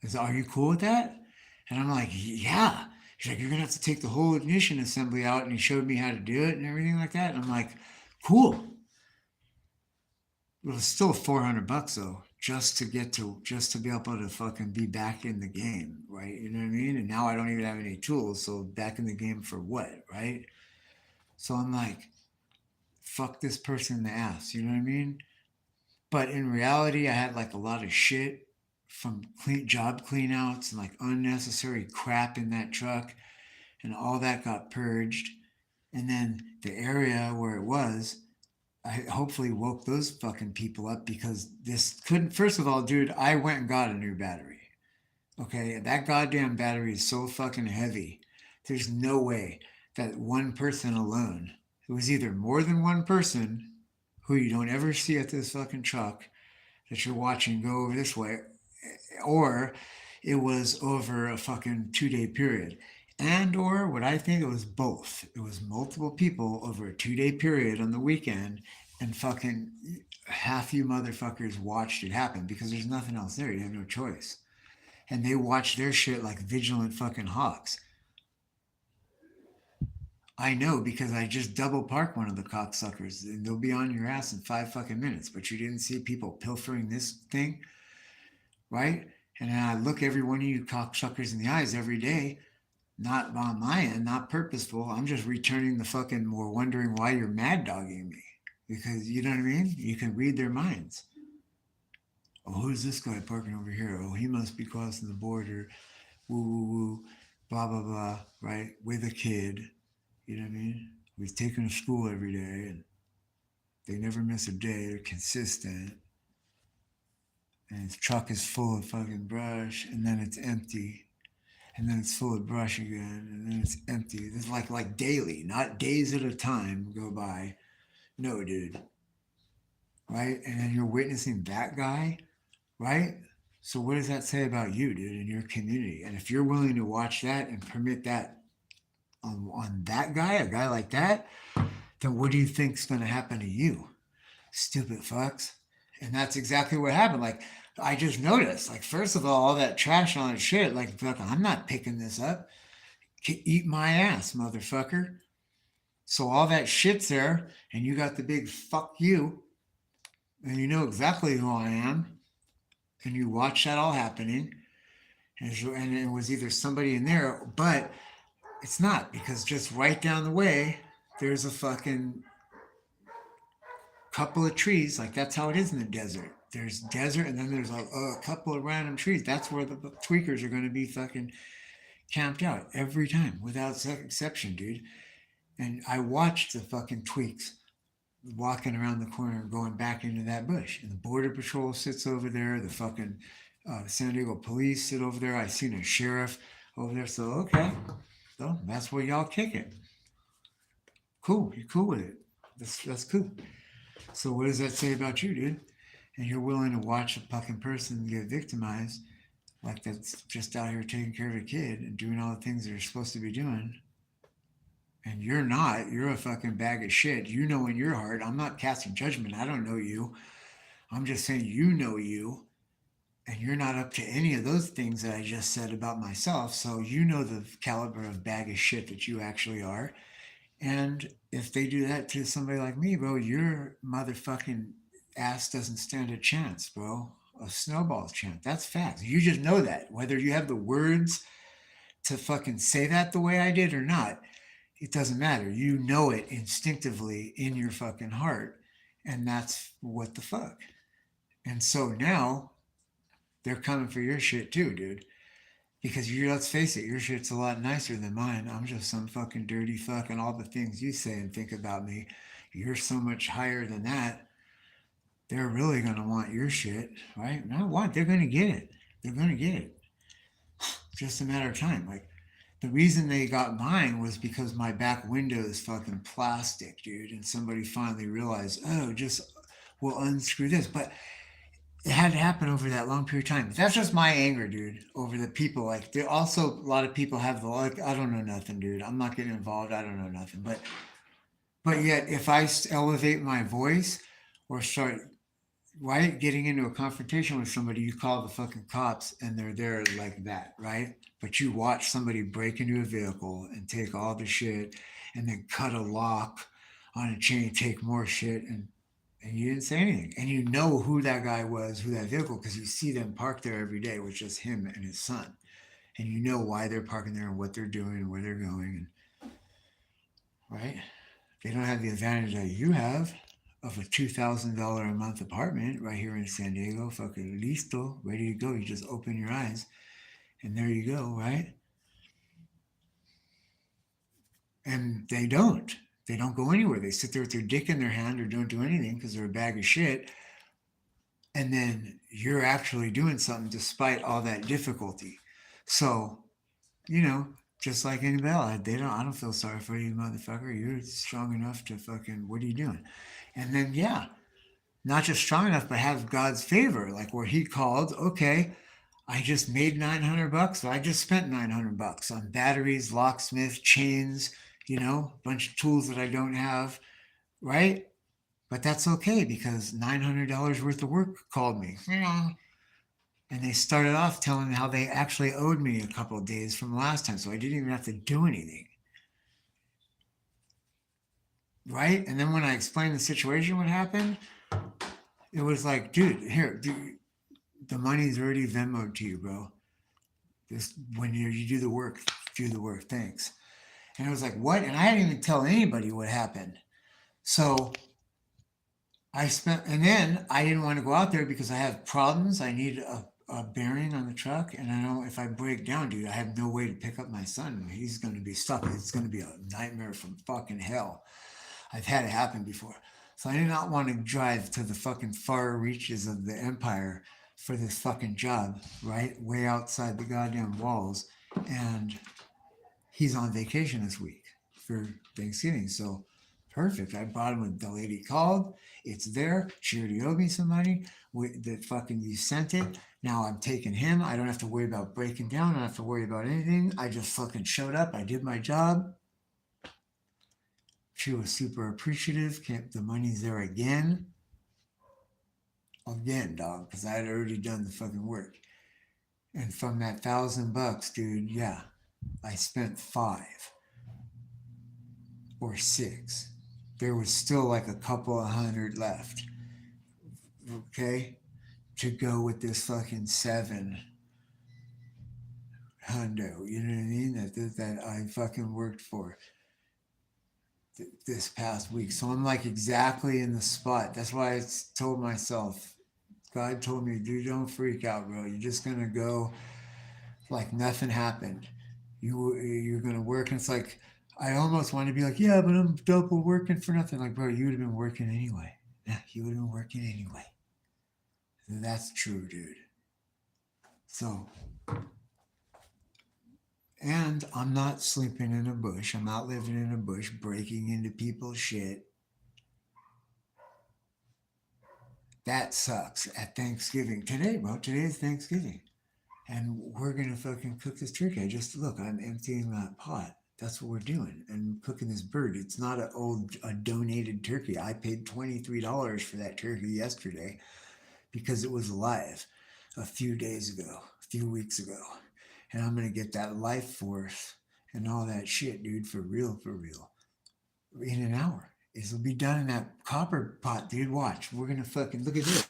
He's like, are you cool with that? And I'm like, yeah. He's like, you're going to have to take the whole ignition assembly out. And he showed me how to do it and everything like that. And I'm like, cool. It was still $400 though, just to be able to fucking be back in the game, right? You know what I mean? And now I don't even have any tools, so back in the game for what, right? So I'm like, fuck this person in the ass, you know what I mean? But in reality, I had like a lot of shit from job clean outs and like unnecessary crap in that truck, and all that got purged. And then the area where it was, I hopefully woke those fucking people up, because this couldn't. First of all, dude, I went and got a new battery. Okay, that goddamn battery is so fucking heavy. There's no way that one person alone. It was either more than one person who you don't ever see at this fucking truck that you're watching go over this way, or it was over a fucking 2 day period. And or what I think, it was both. It was multiple people over a 2 day period on the weekend, and fucking half you motherfuckers watched it happen, because there's nothing else there. You have no choice. And they watch their shit like vigilant fucking hawks. I know, because I just double park one of the cocksuckers, and they'll be on your ass in 5 fucking minutes. But you didn't see people pilfering this thing, right? And I look every one of you cocksuckers in the eyes every day, not on my end, not purposeful. I'm just returning the fucking more, wondering why you're mad dogging me. Because, you know what I mean? You can read their minds. Oh, who's this guy parking over here? Oh, he must be crossing the border. Woo, woo, woo. Blah, blah, blah. Right? With a kid. You know what I mean? We take them to school every day, and they never miss a day. They're consistent. And his truck is full of fucking brush, and then it's empty. And then it's full of brush again, and then it's empty. It's like daily, not days at a time go by. No, dude. Right? And then you're witnessing that guy, right? So what does that say about you, dude, in your community? And if you're willing to watch that and permit that on that guy, a guy like that, then what do you think's going to happen to you? Stupid fucks. And that's exactly what happened. Like, I just noticed, like, first of all that trash on his shit, like, fuck, I'm not picking this up. Eat my ass, motherfucker. So all that shit's there, and you got the big fuck you, and you know exactly who I am, and you watch that all happening, and it was either somebody in there, but it's not, because just right down the way, there's a fucking couple of trees. Like, that's how it is in the desert. There's desert, and then there's a couple of random trees. That's where the tweakers are going to be fucking camped out every time, without exception, dude. And I watched the fucking tweaks walking around the corner and going back into that bush. And the border patrol sits over there. The fucking San Diego police sit over there. I seen a sheriff over there. So okay, so that's where y'all kick it. Cool, you're cool with it. That's cool. So what does that say about you, dude? And you're willing to watch a fucking person get victimized, like, that's just out here taking care of a kid and doing all the things they're supposed to be doing. And you're not. You're a fucking bag of shit. You know in your heart. I'm not casting judgment. I don't know you. I'm just saying, you know you. And you're not up to any of those things that I just said about myself. So you know the caliber of bag of shit that you actually are. And if they do that to somebody like me, bro, your motherfucking ass doesn't stand a chance, bro. A snowball's chance. That's facts. You just know that. Whether you have the words to fucking say that the way I did or not, it doesn't matter. You know it instinctively in your fucking heart. And that's what the fuck. And so now they're coming for your shit too, dude. Because you, let's face it, your shit's a lot nicer than mine. I'm just some fucking dirty fuck, and all the things you say and think about me. You're so much higher than that. They're really gonna want your shit, right? Not want, they're gonna get it. They're gonna get it. It's just a matter of time. Like the reason they got mine was because my back window is fucking plastic, dude. And somebody finally realized, oh, just we'll unscrew this. But it had to happen over that long period of time. But that's just my anger, dude, over the people. Like, there also a lot of people have the like, I don't know nothing, dude. I'm not getting involved. I don't know nothing. But yet, if I elevate my voice or start right getting into a confrontation with somebody, you call the fucking cops, and they're there like that, right? But you watch somebody break into a vehicle and take all the shit, and then cut a lock on a chain, take more shit, and you didn't say anything. And you know who that guy was, who that vehicle, because you see them parked there every day with just him and his son. And you know why they're parking there and what they're doing and where they're going. And, right? They don't have the advantage that you have of a $2,000 a month apartment right here in San Diego, fucking listo, ready to go. You just open your eyes and there you go, right? And they don't. They don't go anywhere. They sit there with their dick in their hand or don't do anything because they're a bag of shit. And then you're actually doing something despite all that difficulty. So, you know, just like anybody else, they don't. I don't feel sorry for you, motherfucker. You're strong enough to fucking. What are you doing? And then yeah, not just strong enough, but have God's favor, like where He called. Okay, I just made 900 bucks. So I just spent 900 bucks on batteries, locksmith, chains. You know, a bunch of tools that I don't have. Right? But that's okay because $900 worth of work called me. And they started off telling me how they actually owed me a couple of days from last time. So I didn't even have to do anything. Right? And then when I explained the situation, what happened, it was like, dude, here, dude, the money's already Venmoed to you, bro. Just when you do the work, do the work. Thanks. And it was like, what? And I didn't even tell anybody what happened. So I spent, and then I didn't want to go out there because I have problems. I need a bearing on the truck, and I know if I break down, dude, I have no way to pick up my son. He's going to be stuck. It's going to be a nightmare from fucking hell. I've had it happen before. So I did not want to drive to the fucking far reaches of the empire for this fucking job, right? Way outside the goddamn walls. And he's on vacation this week for Thanksgiving. So perfect. I brought him. The lady called. It's there. She already owed me some money. That fucking you sent it. Now I'm taking him. I don't have to worry about breaking down. I don't have to worry about anything. I just fucking showed up. I did my job. She was super appreciative. The money's there again. Again, dog, because I had already done the fucking work. And from that $1,000, dude, yeah, I spent 5 or 6. There was still like a couple of hundred left. Okay? To go with this fucking 7 hundo. You know what I mean? That I fucking worked for this past week. So I'm like exactly in the spot. That's why I told myself, God told me, dude, don't freak out, bro. You're just gonna go like nothing happened. You're gonna work, and it's like I almost want to be like, yeah, but I'm double working for nothing. Like, bro, you would have been working anyway. Yeah, you would have been working anyway. And that's true, dude. So, and I'm not sleeping in a bush. I'm not living in a bush, breaking into people's shit. That sucks at Thanksgiving. Today, bro, today is Thanksgiving. And we're going to fucking cook this turkey. Look, I'm emptying that pot. That's what we're doing. And cooking this bird. It's not a donated turkey. I paid $23 for that turkey yesterday because it was alive a few days ago, a few weeks ago. And I'm going to get that life force and all that shit, dude, for real, for real. in an hour. It'll be done in that copper pot, dude. Watch. We're gonna fucking look at this.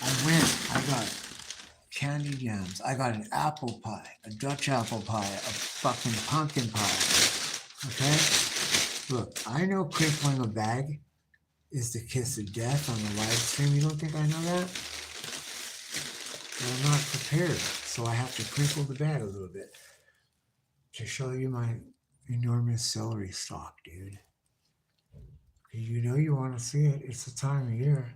I got candy jams. I got an apple pie, a Dutch apple pie, a fucking pumpkin pie. Okay? Look, I know crinkling a bag is the kiss of death on the live stream. You don't think I know that? But I'm not prepared, so I have to crinkle the bag a little bit to show you my enormous celery stalk, dude. You know you want to see it. It's the time of year.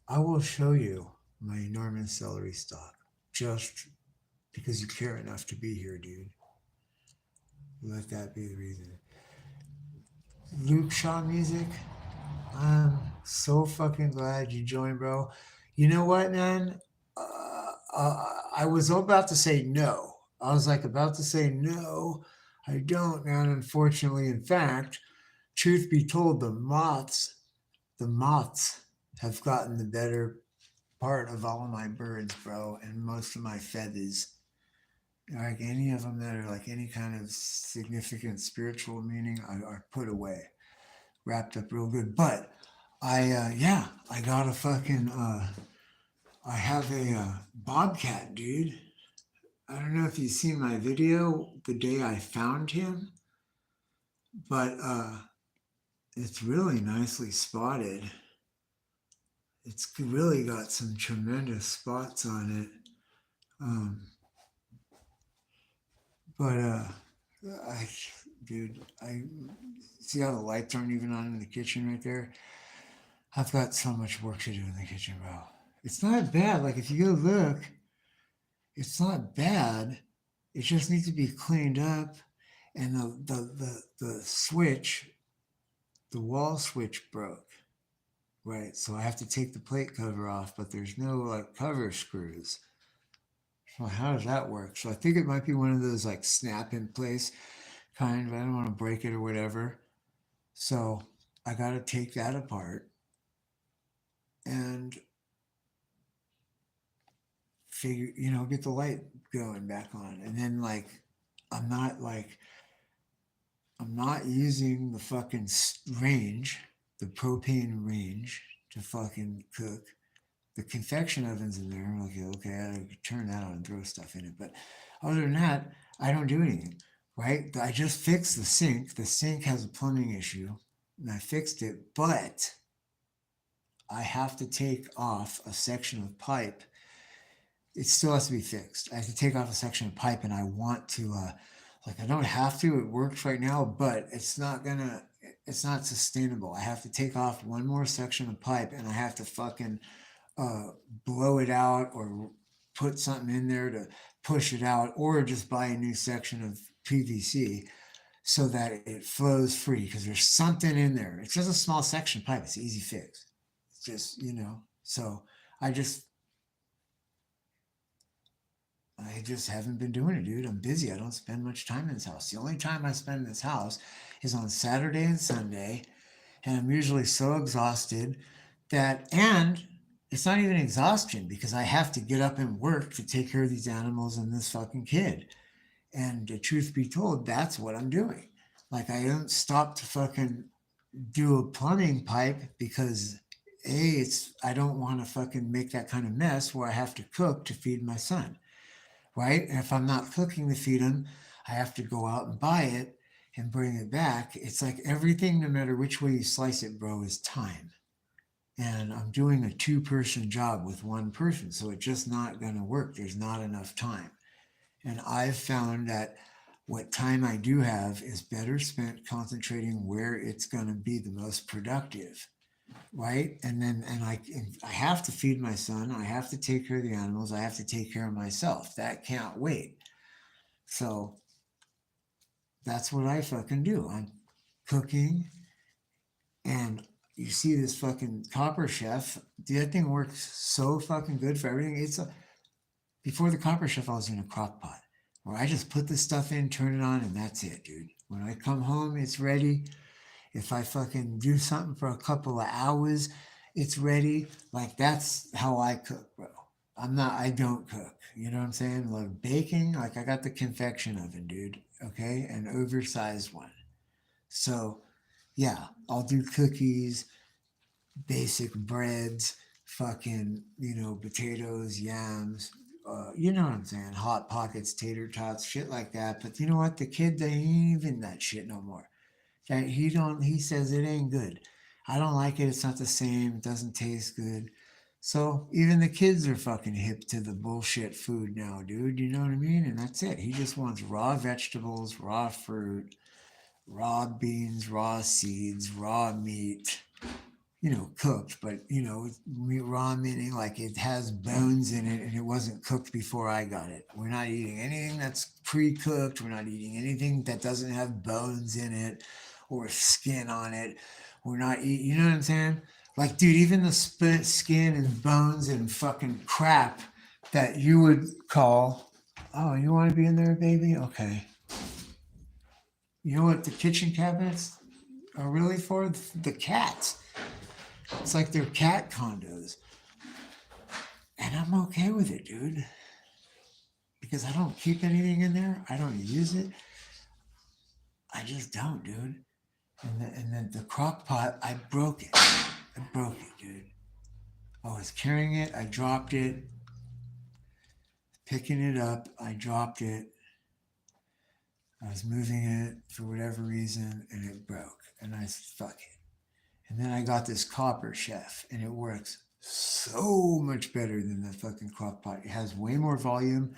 I will show you my enormous celery stalk just because you care enough to be here, dude. Let that be the reason. Luke Shaw Music, I'm so fucking glad you joined, bro. You know what, man? I was about to say no. I was like about to say no. I don't, man. Unfortunately, in fact, truth be told, the moths have gotten the better part of all of my birds, bro, and most of my feathers. Like any of them that are like any kind of significant spiritual meaning are put away, wrapped up real good. But I got a fucking I have a bobcat, dude. I don't know if you've seen my video the day I found him, but it's really nicely spotted. It's really got some tremendous spots on it. Um, but I, dude, I see how the lights aren't even on in the kitchen right there. I've got so much work to do in the kitchen, bro. It's not bad. Like if you go look, it's not bad. It just needs to be cleaned up, and the switch, the wall switch broke. Right, so I have to take the plate cover off, but there's no like cover screws. So how does that work? So I think it might be one of those like snap in place kind. I don't want to break it or whatever. So I got to take that apart and figure, get the light going back on. And then I'm not like, I'm not using the fucking range, the propane range to fucking cook. The convection oven's in there. I'm like, okay, I could turn that on and throw stuff in it. But other than that, I don't do anything, right? I just fixed the sink. The sink has a plumbing issue, and I fixed it, but I have to take off a section of pipe. It still has to be fixed. I have to take off a section of pipe, and I want to, I don't have to. It works right now, but it's not sustainable. I have to take off one more section of pipe, and I have to fucking blow it out or put something in there to push it out, or just buy a new section of PVC so that it flows free, because there's something in there. It's just a small section of pipe. It's an easy fix. It's just, so I just haven't been doing it, dude. I'm busy. I don't spend much time in this house. The only time I spend in this house is on Saturday and Sunday, and I'm usually so exhausted and it's not even exhaustion, because I have to get up and work to take care of these animals and this fucking kid. And the truth be told, that's what I'm doing. Like, I don't stop to fucking do a plumbing pipe because I don't want to fucking make that kind of mess where I have to cook to feed my son, right? And if I'm not cooking to feed him, I have to go out and buy it and bring it back. It's like everything, no matter which way you slice it, bro, is time. And I'm doing a 2-person job with 1 person, so it's just not going to work. There's not enough time. And I've found that what time I do have is better spent concentrating where it's going to be the most productive, right? And I have to feed my son. I have to take care of the animals. I have to take care of myself. That can't wait. So that's what I fucking do. I'm cooking, and you see this fucking Copper Chef. That thing works so fucking good for everything. Before the Copper Chef, I was in a crock pot where I just put the stuff in, turn it on, and that's it, dude. When I come home, it's ready. If I fucking do something for a couple of hours, it's ready. Like, that's how I cook, bro. I don't cook. You know what I'm saying? Like baking, like I got the convection oven, dude. Okay? An oversized one. So Yeah, I'll do cookies, basic breads, fucking, potatoes, yams, you know what I'm saying? Hot pockets, tater tots, shit like that. But you know what? The kid, they ain't even that shit no more. He says it ain't good. I don't like it. It's not the same. It doesn't taste good. So even the kids are fucking hip to the bullshit food now, dude. You know what I mean? And that's it. He just wants raw vegetables, raw fruit, raw beans, raw seeds, raw meat, cooked, but meat raw meaning like it has bones in it and it wasn't cooked before I got it. We're not eating anything that's pre-cooked. We're not eating anything that doesn't have bones in it or skin on it. We're not eating, you know what I'm saying? Like, dude, even the skin and bones and fucking crap that you would call, oh, you want to be in there, baby? Okay. You know what the kitchen cabinets are really for? The cats. It's like they're cat condos. And I'm okay with it, dude. Because I don't keep anything in there. I don't use it. I just don't, dude. And then the crock pot, I broke it. I broke it, dude. I was carrying it. I dropped it. Picking it up. I dropped it. I was moving it for whatever reason and it broke. And I said, fuck it. And then I got this copper chef and it works so much better than the fucking crock pot. It has way more volume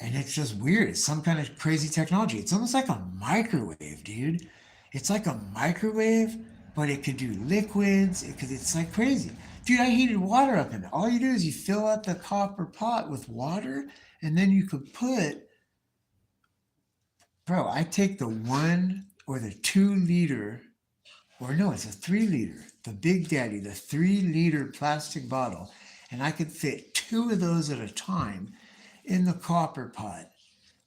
and it's just weird. It's some kind of crazy technology. It's almost like a microwave, dude. It's like a microwave, but it could do liquids. It's like crazy. Dude, I heated water up in it. All you do is you fill up the copper pot with water and then you could put, bro, I take the 1 or the 2 liter, or no, it's a 3 liter, the Big Daddy, the 3 liter plastic bottle, and I could fit 2 of those at a time in the copper pot,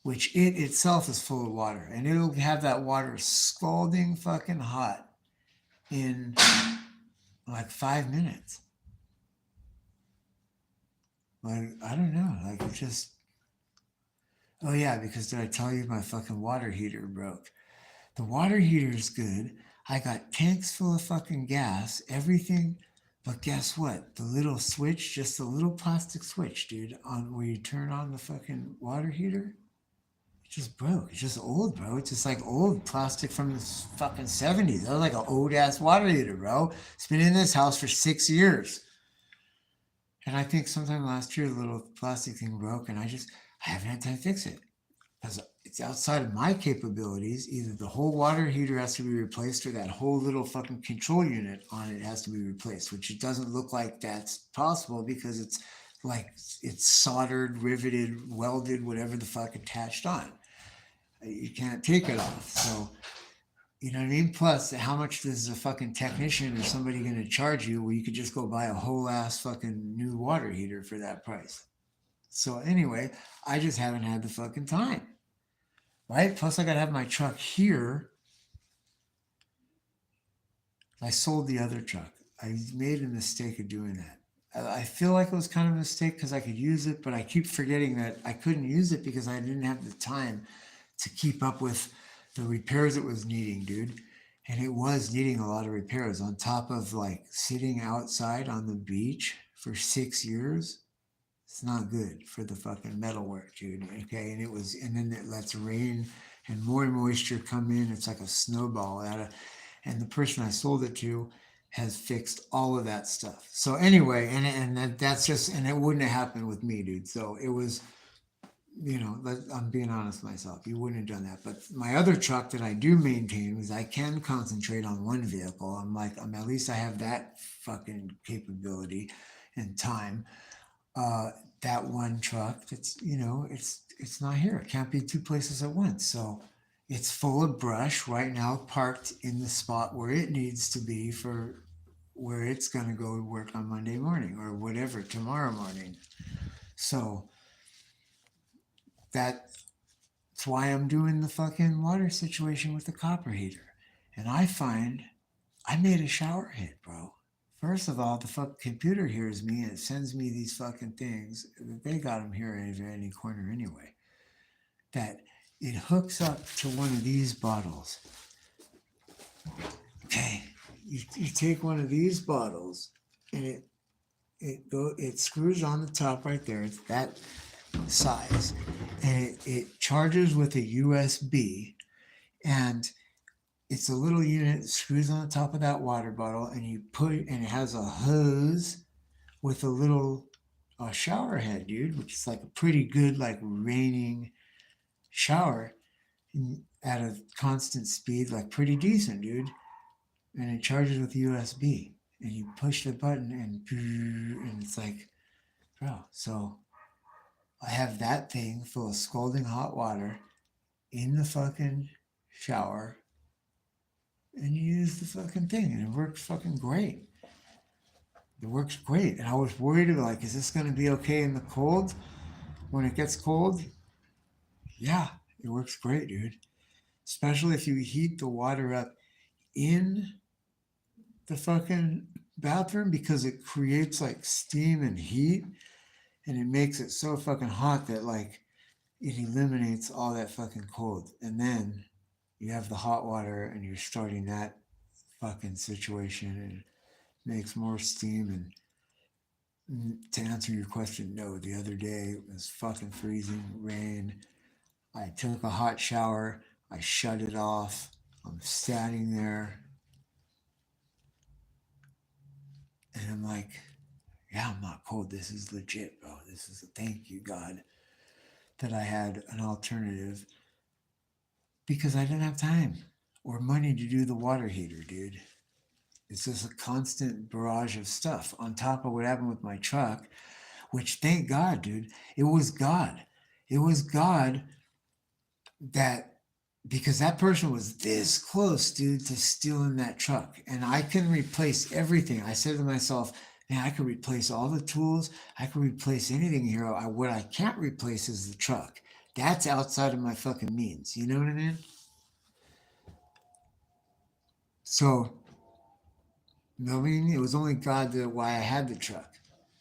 which it itself is full of water, and it'll have that water scalding fucking hot in like 5 minutes. Like, I don't know, like it just, oh yeah, because did I tell you my fucking water heater broke? The water heater is good. I got tanks full of fucking gas, everything. But guess what? The little switch, just a little plastic switch, dude, on where you turn on the fucking water heater, it just broke. It's just old, bro. It's just like old plastic from the fucking 70s. That was like an old ass water heater, bro. It's been in this house for 6 years. And I think sometime last year, the little plastic thing broke, and I haven't had time to fix it. Because it's outside of my capabilities. Either the whole water heater has to be replaced or that whole little fucking control unit on it has to be replaced, which it doesn't look like that's possible because it's like it's soldered, riveted, welded, whatever the fuck attached on. You can't take it off. So, you know what I mean? Plus, how much does a fucking technician or somebody going to charge you where you could just go buy a whole ass fucking new water heater for that price? So anyway, I just haven't had the fucking time. Right? Plus I gotta have my truck here. I sold the other truck. I made a mistake of doing that. I feel like it was kind of a mistake because I could use it, but I keep forgetting that I couldn't use it because I didn't have the time to keep up with the repairs it was needing, dude. And it was needing a lot of repairs on top of like sitting outside on the beach for 6 years. It's not good for the fucking metalwork, dude. Okay, and then it lets rain and more moisture come in. It's like a snowball and the person I sold it to has fixed all of that stuff. So anyway, that's just, and it wouldn't have happened with me, dude. So it was, I'm being honest with myself. You wouldn't have done that. But my other truck that I do maintain is I can concentrate on one vehicle. At least I have that fucking capability and time. That one truck that's it's not here. It can't be 2 places at once. So it's full of brush right now, parked in the spot where it needs to be for where it's going to go to work on Monday morning or whatever, tomorrow morning. So that's why I'm doing the fucking water situation with the copper heater. And I find I made a shower hit, bro. First of all, the fucking computer hears me and it sends me these fucking things. They got them here at any corner anyway. That it hooks up to one of these bottles. Okay, you take one of these bottles, and it screws on the top right there. It's that size, and it charges with a USB, and it's a little unit that screws on the top of that water bottle, and and it has a hose with a little shower head, dude, which is like a pretty good like raining shower at a constant speed, like pretty decent, dude. And it charges with USB, and you push the button, and it's like, bro. So I have that thing full of scalding hot water in the fucking shower, and you use the fucking thing, and it works fucking great. It works great. And I was worried about, like, is this going to be okay in the cold when it gets cold? Yeah, it works great, dude. Especially if you heat the water up in the fucking bathroom, because it creates like steam and heat, and it makes it so fucking hot that like it eliminates all that fucking cold. And then you have the hot water and you're starting that fucking situation, and makes more steam. And to answer your question, no, the other day it was fucking freezing rain. I took a hot shower, I shut it off, I'm standing there, and I'm like, yeah, I'm not cold. This is legit, bro. This is a thank you, God, that I had an alternative, because I didn't have time or money to do the water heater, dude. It's just a constant barrage of stuff on top of what happened with my truck, which, thank God, dude, it was God. It was God that, because that person was this close, dude, to stealing that truck. And I can replace everything. I said to myself, man, I could replace all the tools. I could replace anything here. What I can't replace is the truck. That's outside of my fucking means. You know what I mean? So, I mean, it was only God that why I had the truck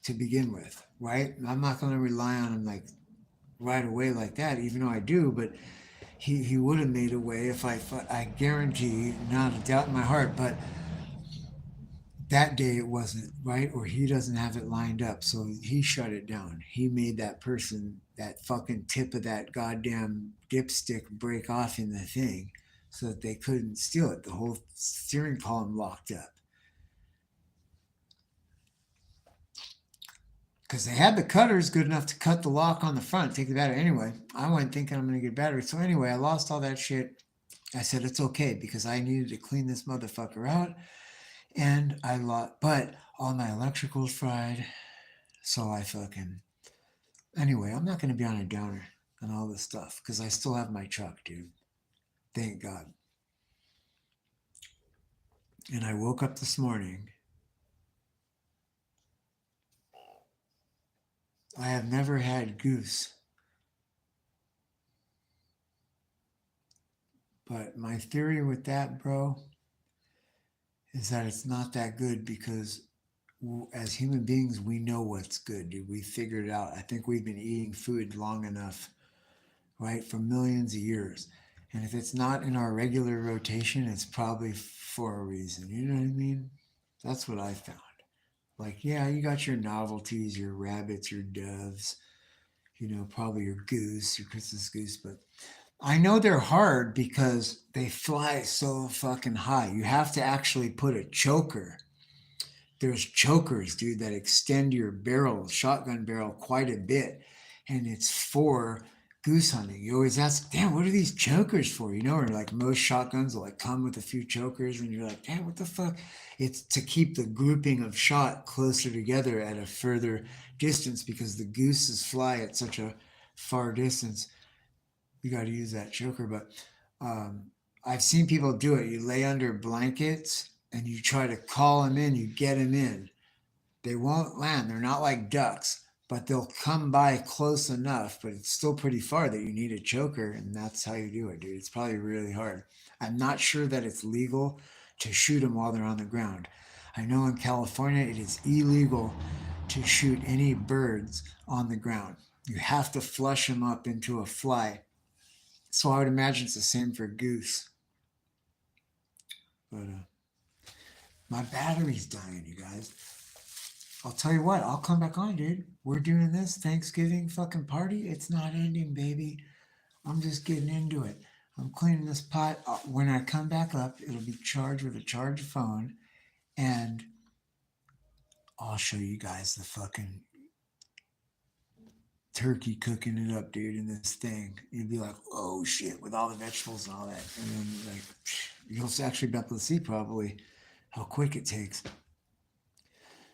to begin with, right? I'm not going to rely on him like right away like that, even though I do. But he would have made a way if I guarantee, not a doubt in my heart. But that day it wasn't, right, or he doesn't have it lined up, so he shut it down. He made that person, that fucking tip of that goddamn dipstick, break off in the thing, so that they couldn't steal it. The whole steering column locked up, because they had the cutters good enough to cut the lock on the front, take the battery. Anyway, I went thinking I'm going to get battery. So anyway, I lost all that shit. I said it's okay, because I needed to clean this motherfucker out. And I lost, but all my electricals fried. So I fucking, anyway, I'm not going to be on a downer on all this stuff, because I still have my truck, dude. Thank God. And I woke up this morning. I have never had goose, but my theory with that, bro, is that it's not that good, because as human beings, we know what's good, dude. We figured it out. I think we've been eating food long enough, right, for millions of years. And if it's not in our regular rotation, it's probably for a reason. You know what I mean? That's what I found. Like, yeah, you got your novelties, your rabbits, your doves, probably your goose, your Christmas goose, but I know they're hard because they fly so fucking high. You have to actually put a choker. There's chokers, dude, that extend your barrel, shotgun barrel, quite a bit. And it's for goose hunting. You always ask, damn, what are these chokers for? Or like most shotguns will like come with a few chokers, and you're like, damn, what the fuck? It's to keep the grouping of shot closer together at a further distance, because the gooses fly at such a far distance. You got to use that choker. But I've seen people do it. You lay under blankets and you try to call them in, you get them in. They won't land. They're not like ducks, but they'll come by close enough, but it's still pretty far that you need a choker, and that's how you do it, dude. It's probably really hard. I'm not sure that it's legal to shoot them while they're on the ground. I know in California it is illegal to shoot any birds on the ground. You have to flush them up into a fly. So I would imagine it's the same for goose. But My battery's dying, you guys. I'll tell you what, I'll come back on, dude. We're doing this Thanksgiving fucking party. It's not ending, baby. I'm just getting into it. I'm cleaning this pot. When I come back up, it'll be charged with a charged phone, and I'll show you guys the fucking turkey cooking it up, dude, in this thing. You'd be like, oh shit, with all the vegetables and all that. And then, like, you'll actually be able to see probably how quick it takes.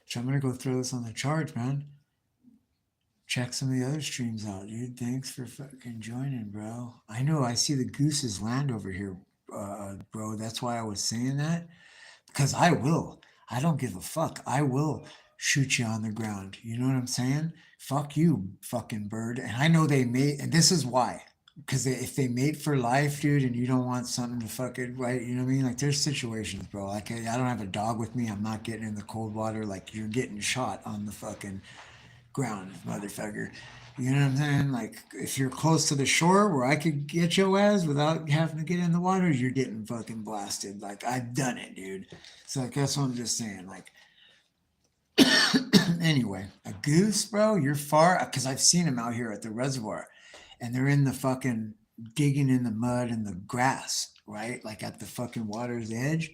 So I'm going to go throw this on the charge, man. Check some of the other streams out, dude. Thanks for fucking joining, bro. I know I see the gooses land over here, bro. That's why I was saying that. Because I will. I don't give a fuck. I will shoot you on the ground. You know what I'm saying? Fuck you, fucking bird. And I know they mate, and this is why. Because if they mate for life, dude, and you don't want something to fucking, right? You know what I mean? Like, there's situations, bro. Like, I don't have a dog with me. I'm not getting in the cold water. Like, you're getting shot on the fucking ground, motherfucker. You know what I'm saying? Like, if you're close to the shore where I could get your ass without having to get in the water, you're getting fucking blasted. Like, I've done it, dude. So, like, that's what I'm just saying. Like, anyway, a goose, bro, you're far, because I've seen them out here at the reservoir, and they're in the fucking digging in the mud and the grass, right? Like at the fucking water's edge.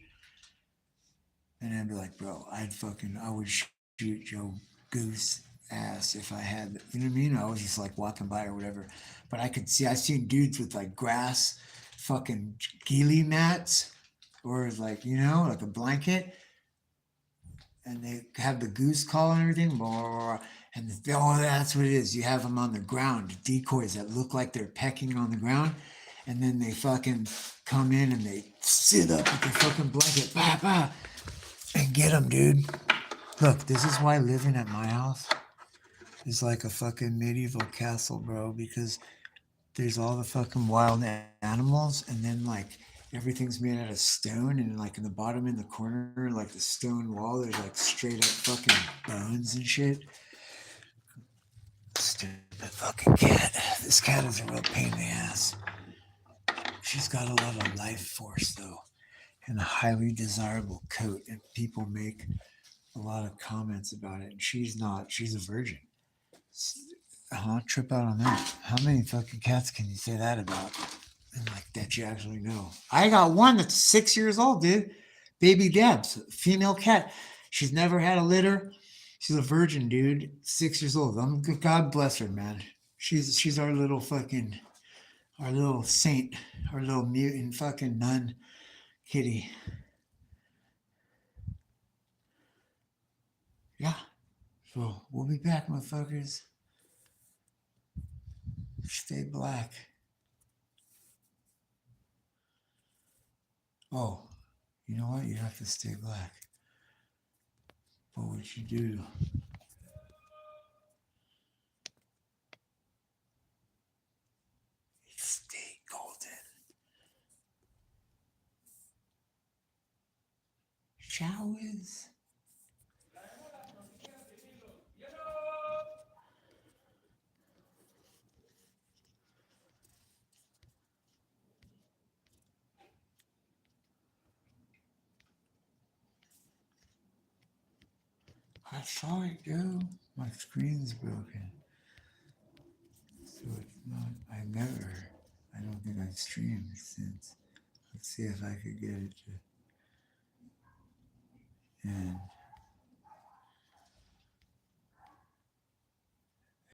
And I'd be like, bro, I would shoot your goose ass if I had, you know what I mean? I was just like walking by or whatever. But I've seen dudes with like grass fucking ghillie mats or like, you know, like a blanket. And they have the goose call and everything. And that's what it is. You have them on the ground, decoys that look like they're pecking on the ground. And then they fucking come in and they sit up with the fucking blanket, bah, bah, and get them, dude. Look, this is why living at my house is like a fucking medieval castle, bro, because there's all the fucking wild animals, and then like everything's made out of stone, and like in the bottom in the corner, like the stone wall, there's like straight up fucking bones and shit. Stupid fucking cat. This cat is a real pain in the ass. She's got a lot of life force though, and a highly desirable coat, and people make a lot of comments about it, and she's not. She's a virgin. I'll trip out on that. How many fucking cats can you say that about? And like that you actually know. I got one that's 6 years old, dude. Baby Debs, female cat. She's never had a litter. She's a virgin, dude. 6 years old. God bless her, man. She's our little fucking, our little saint, our little mutant fucking nun kitty. Yeah. So we'll be back, motherfuckers. Stay black. Oh, you know what? You have to stay black. But what you do, you stay golden. Showers. I saw it go. My screen's broken. So it's not, I don't think I've streamed since. Let's see if I could get it to end.